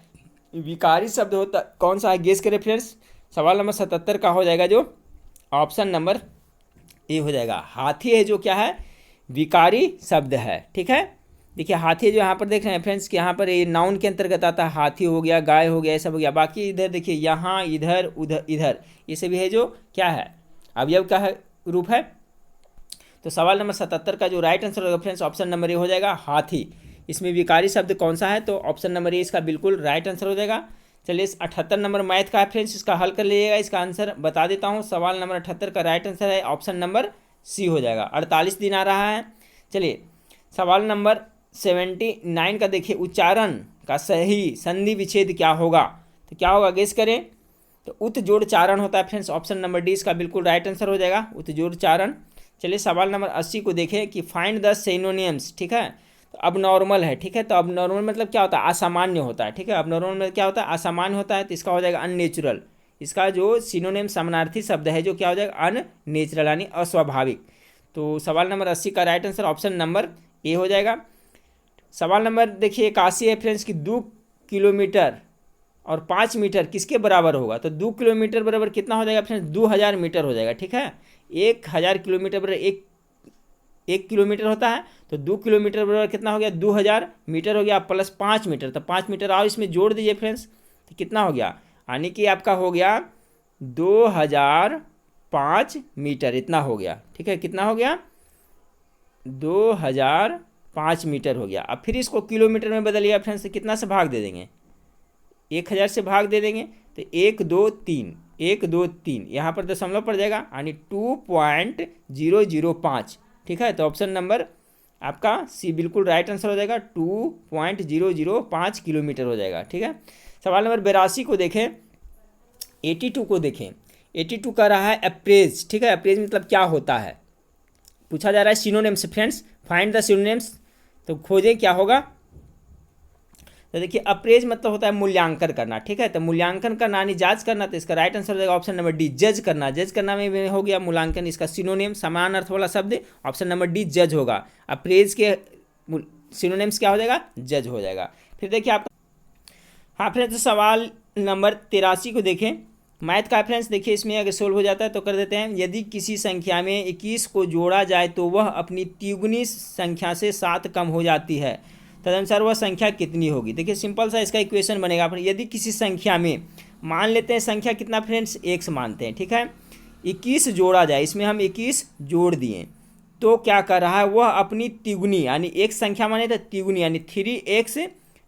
विकारी शब्द होता कौन सा है, गेस करें फ्रेंड्स। सवाल नंबर 77 का हो जाएगा जो ऑप्शन नंबर ए हो जाएगा। हाथी है जो क्या है, विकारी शब्द है। ठीक है, देखिए हाथी जो यहाँ पर देख रहे हैं फ्रेंड्स कि यहाँ पर ये नाउन के अंतर्गत आता है। हाथी हो गया, गाय हो गया, ये सब हो गया। बाकी इधर देखिए यहाँ, इधर, उधर, इधर, ये सभी है जो क्या है, अवयव का है, रूप है। तो सवाल नंबर 77 का जो राइट आंसर होगा फ्रेंड्स ऑप्शन नंबर ए हो जाएगा हाथी। इसमें विकारी शब्द कौन सा है, तो ऑप्शन नंबर ए इसका बिल्कुल राइट आंसर हो जाएगा। चलिए 78 नंबर मैथ का है फ्रेंड्स, इसका हल कर लीजिएगा। इसका आंसर बता देता हूँ। सवाल नंबर 78 का राइट आंसर है ऑप्शन नंबर सी हो जाएगा। 48 दिन आ रहा है। चलिए सवाल नंबर 79 का देखिए। उच्चारण का सही संधि विच्छेद क्या होगा, तो क्या होगा गेस करें। तो उत जोड़ चारण होता है फ्रेंड्स, ऑप्शन नंबर डी इसका बिल्कुल राइट आंसर हो जाएगा, उत जोड़ चारण। चलिए सवाल नंबर 80 को देखें कि फाइंड द सिनोनिम्स। ठीक है, तो अब नॉर्मल है। ठीक है, तो अब नॉर्मल मतलब क्या होता है, असामान्य होता है। ठीक है, अब नॉर्मल में क्या होता है, असामान्य होता है। तो इसका हो जाएगा अननेचुरल। इसका जो सिनोनिम समानार्थी शब्द है जो क्या हो जाएगा, अननेचुरल यानी अस्वाभाविक। तो सवाल नंबर 80 का right answer option number A हो जाएगा। सवाल नंबर देखिए 81 है फ्रेंड्स कि 2 किलोमीटर और 5 मीटर किसके बराबर होगा। तो 2 किलोमीटर बराबर कितना हो जाएगा फ्रेंड्स, 2000 मीटर हो जाएगा। ठीक है, 1000 किलोमीटर बराबर एक किलोमीटर होता है। तो 2 किलोमीटर बराबर कितना हो गया, 2000 मीटर हो गया, प्लस 5 मीटर। तो 5 मीटर आओ इसमें जोड़ दीजिए फ्रेंड्स, तो कितना हो गया, यानी कि आपका हो गया 2005 मीटर, इतना हो गया। ठीक है, कितना हो गया, 2005 मीटर हो गया। अब फिर इसको किलोमीटर में बदलिएगा फ्रेंड्स, तो कितना से भाग दे देंगे, 1000 से भाग दे देंगे। तो 1 2 3 1 2 3 यहाँ पर दशमलव पड़ जाएगा, यानी 2.005। ठीक है, तो ऑप्शन नंबर आपका सी बिल्कुल राइट आंसर हो जाएगा, 2.005 किलोमीटर हो जाएगा। ठीक है, सवाल नंबर 82 को देखें। 82 को देखें। 82 का रहा है अप्रेज। ठीक है, अप्रेज मतलब क्या होता है, पूछा जा रहा है synonyms friends, find the synonyms. तो खोजें क्या होगा। तो देखिए अप्रेज मतलब होता है मूल्यांकन करना, ठीक है। तो मूल्यांकन करना यानी जांच करना, तो इसका राइट आंसर हो जाएगा ऑप्शन नंबर डी जज करना। जज करना में हो गया मूल्यांकन, इसका सिनोनिम समान अर्थ वाला शब्द ऑप्शन नंबर डी जज होगा। अप्रेज के सिनोनिम्स क्या हो जाएगा, जज हो जाएगा। फिर देखिए आपका हाँ फ्रेंड्स, तो सवाल नंबर 83 को देखें, मैथ का फ्रेंड्स। देखिए इसमें अगर सोल्व हो जाता है तो कर देते हैं। यदि किसी संख्या में 21 को जोड़ा जाए तो वह अपनी तिगुनी संख्या से 7 कम हो जाती है, तदनुसार वह संख्या कितनी होगी। देखिए सिंपल सा इसका इक्वेशन बनेगा। अपने यदि किसी संख्या में मान लेते हैं, संख्या कितना फ्रेंड्स, x मानते हैं, ठीक है। 21 जोड़ा जाए, इसमें हम 21 जोड़ दिए तो क्या कर रहा है, वह अपनी तिगुनी यानी एक संख्या माने तो तिगुनी यानी 3x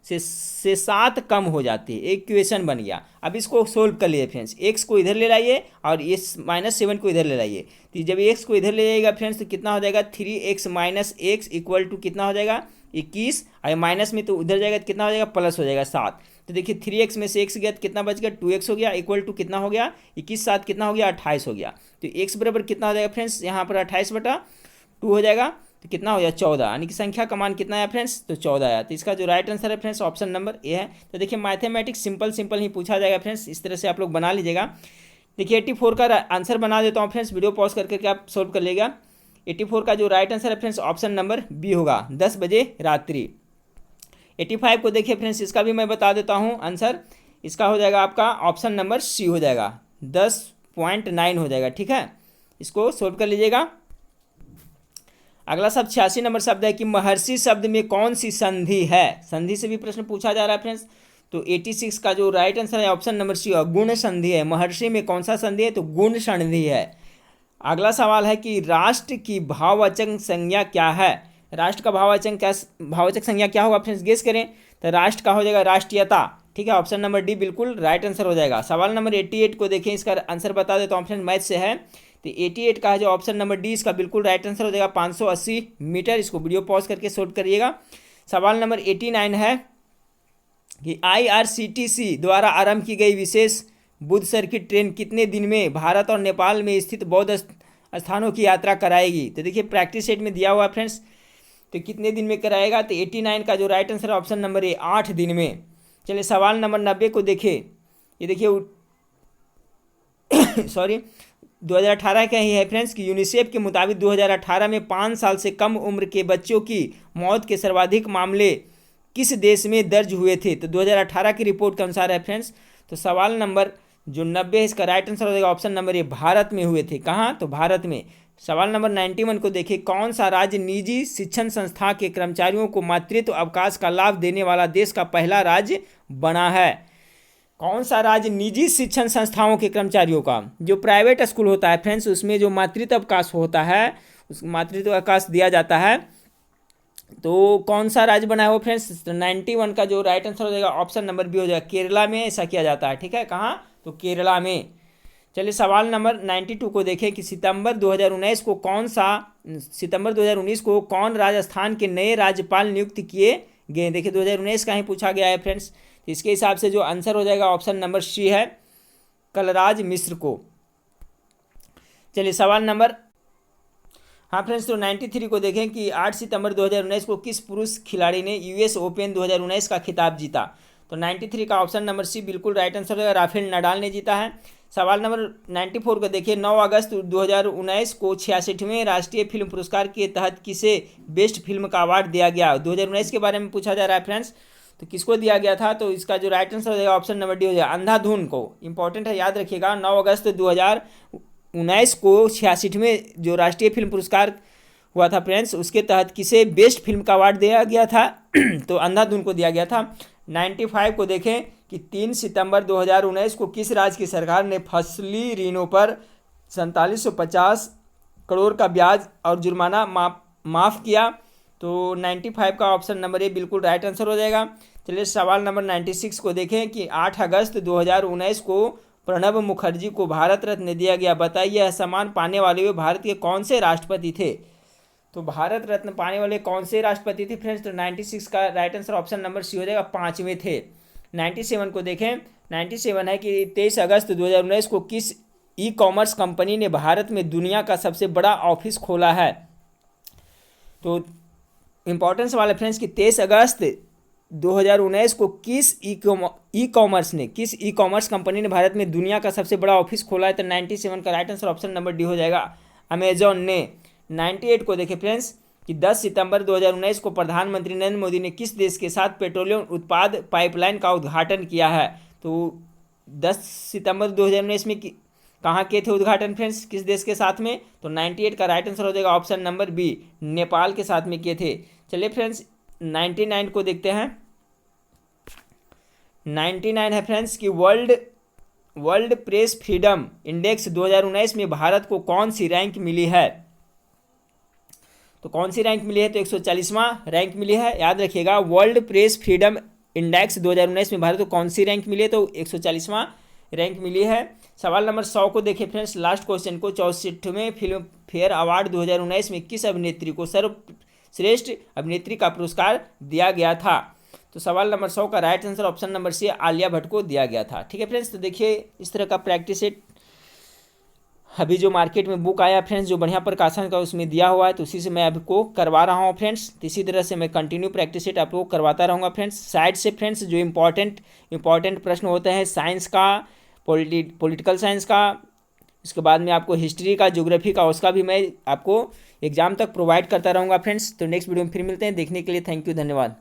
से 7 कम हो जाती है। एक इक्वेशन बन गया। अब इसको सोल्व कर लिए फ्रेंड्स, x को इधर ले लाइए और इस -7 को इधर ले लाइए। तो जब x को इधर ले जाइएगा फ्रेंड्स तो कितना हो जाएगा, 3x - x इक्वल टू कितना हो जाएगा 21, और माइनस में तो उधर जाएगा तो कितना हो जाएगा, प्लस हो जाएगा 7। तो देखिए 3x में से x गया तो कितना बच गया, 2x हो गया, इक्वल टू कितना हो गया 21 7 कितना हो गया 28 हो गया। तो x बराबर कितना हो जाएगा फ्रेंड्स, यहाँ पर 28/2 हो जाएगा, तो कितना हो गया 14, यानी कि संख्या का मान कितना है फ्रेंड्स, तो 14 आया। तो इसका जो राइट आंसर है फ्रेंड्स ऑप्शन नंबर ए है। तो देखिए मैथमेटिक्स सिंपल ही पूछा जाएगा फ्रेंड्स, इस तरह से आप लोग बना लीजिएगा। देखिए 84 का आंसर बना देता हूँ फ्रेंड्स, वीडियो पॉज करके आप सोल्व कर लेगा। 84 का जो राइट आंसर है फ्रेंड्स ऑप्शन नंबर बी होगा, 10 बजे रात्रि। 85 को देखिए फ्रेंड्स, इसका भी मैं बता देता हूँ आंसर, इसका हो जाएगा आपका ऑप्शन नंबर सी हो जाएगा, 10.9 हो जाएगा, ठीक है। इसको सोल्व कर लीजिएगा। अगला शब्द 86 नंबर शब्द है कि महर्षि शब्द में कौन सी संधि है। संधि से भी प्रश्न पूछा जा रहा है फ्रेंड्स। तो 86 का जो राइट आंसर है ऑप्शन नंबर सी है, गुण संधि है। महर्षि में कौन सा संधि है, तो गुण संधि है। अगला सवाल है कि राष्ट्र की भाववाचक संज्ञा क्या है। राष्ट्र का भाववाचक संज्ञा क्या होगा फ्रेंड्स, गेस करें। तो राष्ट्र का हो जाएगा राष्ट्रीयता, ठीक है। ऑप्शन नंबर डी बिल्कुल राइट आंसर हो जाएगा। सवाल नंबर 88 को देखें, इसका आंसर बता देता हूँ फ्रेंड्स, मैथ से है। तो 88 का है जो ऑप्शन नंबर डी, इसका बिल्कुल राइट आंसर हो जाएगा 580 मीटर। इसको वीडियो पॉज करके सोल्व करिएगा। सवाल नंबर 89 है कि IRCTC द्वारा आरंभ की गई विशेष बुध सर्किट ट्रेन कितने दिन में भारत और नेपाल में स्थित बौद्ध स्थानों की यात्रा कराएगी। तो देखिए प्रैक्टिस सेट में दिया हुआ है फ्रेंड्स, तो कितने दिन में कराएगा। तो 89 का जो राइट आंसर है ऑप्शन नंबर ए, 8 दिन में। चलिए सवाल नंबर 90 को देखिए, ये देखिए 2018 का ही है फ्रेंड्स कि यूनिसेफ के मुताबिक 2018 में 5 साल से कम उम्र के बच्चों की मौत के सर्वाधिक मामले किस देश में दर्ज हुए थे। तो 2018 की रिपोर्ट के अनुसार है फ्रेंड्स। तो सवाल नंबर जो 90 है, इसका राइट आंसर हो जाएगा ऑप्शन नंबर ए, भारत में हुए थे। कहाँ, तो भारत में। सवाल नंबर 91 को देखिए, कौन सा राज्य निजी शिक्षण संस्था के कर्मचारियों को मातृत्व अवकाश का लाभ देने वाला देश का पहला राज्य बना है। कौन सा राज्य निजी शिक्षण संस्थाओं के कर्मचारियों का, जो प्राइवेट स्कूल होता है फ्रेंड्स, उसमें जो मातृत्व अवकाश होता है, उस मातृत्व अवकाश दिया जाता है, तो कौन सा राज्य बना है वो फ्रेंड्स। तो 91 का जो राइट आंसर हो जाएगा ऑप्शन नंबर बी हो जाएगा, केरला में ऐसा किया जाता है, ठीक है। कहाँ, तो केरला में। चलिए सवाल नंबर 92 को देखें कि सितंबर 2019 को कौन राजस्थान के नए राज्यपाल नियुक्त किए गए। देखिए 2019 का ही पूछा गया है फ्रेंड्स, तो इसके हिसाब से जो आंसर हो जाएगा ऑप्शन नंबर सी है, कलराज मिश्र को। चलिए सवाल नंबर हाँ फ्रेंड्स, तो 93 को देखें कि 8 सितंबर 2019 को किस पुरुष खिलाड़ी ने US ओपन 2019 का खिताब जीता। तो 93 का ऑप्शन नंबर सी बिल्कुल राइट आंसर होगा, राफेल नडाल ने जीता है। सवाल नंबर 94 को देखिए, 9 अगस्त 2019 को 66वें राष्ट्रीय फिल्म पुरस्कार के तहत किसे बेस्ट फिल्म का अवार्ड दिया गया। 2019 के बारे में पूछा जा रहा है फ्रेंड्स, तो किसको दिया गया था। तो इसका जो राइट आंसर हो जाएगा ऑप्शन नंबर डी हो जाएगा, अंधाधुन को। इंपॉर्टेंट है, याद रखिएगा। 9 अगस्त 2019 को 66वें जो राष्ट्रीय फिल्म पुरस्कार हुआ था फ्रेंड्स, उसके तहत किसे बेस्ट फिल्म का अवार्ड दिया गया था तो अंधाधुन को दिया गया था। 95 को देखें कि 3 सितंबर 2019 को किस राज्य की सरकार ने फसली ऋणों पर 4750 करोड़ का ब्याज और जुर्माना माफ़ किया। तो 95 का ऑप्शन नंबर ए बिल्कुल राइट आंसर हो जाएगा। चलिए सवाल नंबर 96 को देखें कि 8 अगस्त 2019 को प्रणब मुखर्जी को भारत रत्न दिया गया। बताइए यह सम्मान पाने वाले वे भारत के कौन से राष्ट्रपति थे। तो भारत रत्न पाने वाले कौन से राष्ट्रपति थे फ्रेंड्स। तो 96 का right answer option number C हो जाएगा, 5वें थे। 97 को देखें, 97 है कि 23 अगस्त 2019 को किस ई कॉमर्स कंपनी ने भारत में दुनिया का सबसे बड़ा ऑफिस खोला है। तो इंपॉर्टेंस वाले फ्रेंड्स कि 23 अगस्त 2019 को किस किस ई कॉमर्स कंपनी ने भारत में दुनिया का सबसे बड़ा ऑफिस खोला है? तो 97 का right answer option number D हो जाएगा, अमेजॉन ने। 98 को देखिए फ्रेंड्स कि 10 सितंबर 2019 को प्रधानमंत्री नरेंद्र मोदी ने किस देश के साथ पेट्रोलियम उत्पाद पाइपलाइन का उद्घाटन किया है? तो 10 सितंबर 2019 में कहाँ किए थे उद्घाटन फ्रेंड्स, किस देश के साथ में? तो 98 का राइट आंसर हो जाएगा ऑप्शन नंबर बी, नेपाल के साथ में किए थे। चलिए फ्रेंड्स 99 को देखते हैं। 99 है फ्रेंड्स कि वर्ल्ड प्रेस फ्रीडम इंडेक्स 2019 में भारत को कौन सी रैंक मिली है? तो कौन सी रैंक मिली है? तो 140वां रैंक मिली है। याद रखिएगा, वर्ल्ड प्रेस फ्रीडम इंडेक्स 2019 में भारत को कौन सी रैंक मिली है? तो 140वां रैंक मिली है। सवाल नंबर 100 को देखिए फ्रेंड्स, लास्ट क्वेश्चन को। 64वें फिल्म फेयर अवार्ड 2019 में किस अभिनेत्री को सर्वश्रेष्ठ अभिनेत्री का पुरस्कार दिया गया था? तो सवाल नंबर 100 का right answer option number C, Alia Bhatt को दिया गया था। ठीक है फ्रेंड्स, तो देखिए इस तरह का प्रैक्टिस सेट अभी जो मार्केट में बुक आया फ्रेंड्स, जो बढ़िया प्रकाशन का उसमें दिया हुआ है, तो उसी से मैं आपको करवा रहा हूँ फ्रेंड्स। तो इसी तरह से मैं कंटिन्यू प्रैक्टिस सेट आप लोग करवाता रहूँगा फ्रेंड्स। साइड से फ्रेंड्स जो इंपॉर्टेंट प्रश्न होते हैं साइंस का, पॉलिटिकल साइंस का, इसके बाद में आपको हिस्ट्री का, ज्योग्राफी का, उसका भी मैं आपको एग्जाम तक प्रोवाइड करता रहूँगा फ्रेंड्स। तो नेक्स्ट वीडियो में फिर मिलते हैं। देखने के लिए थैंक यू, धन्यवाद।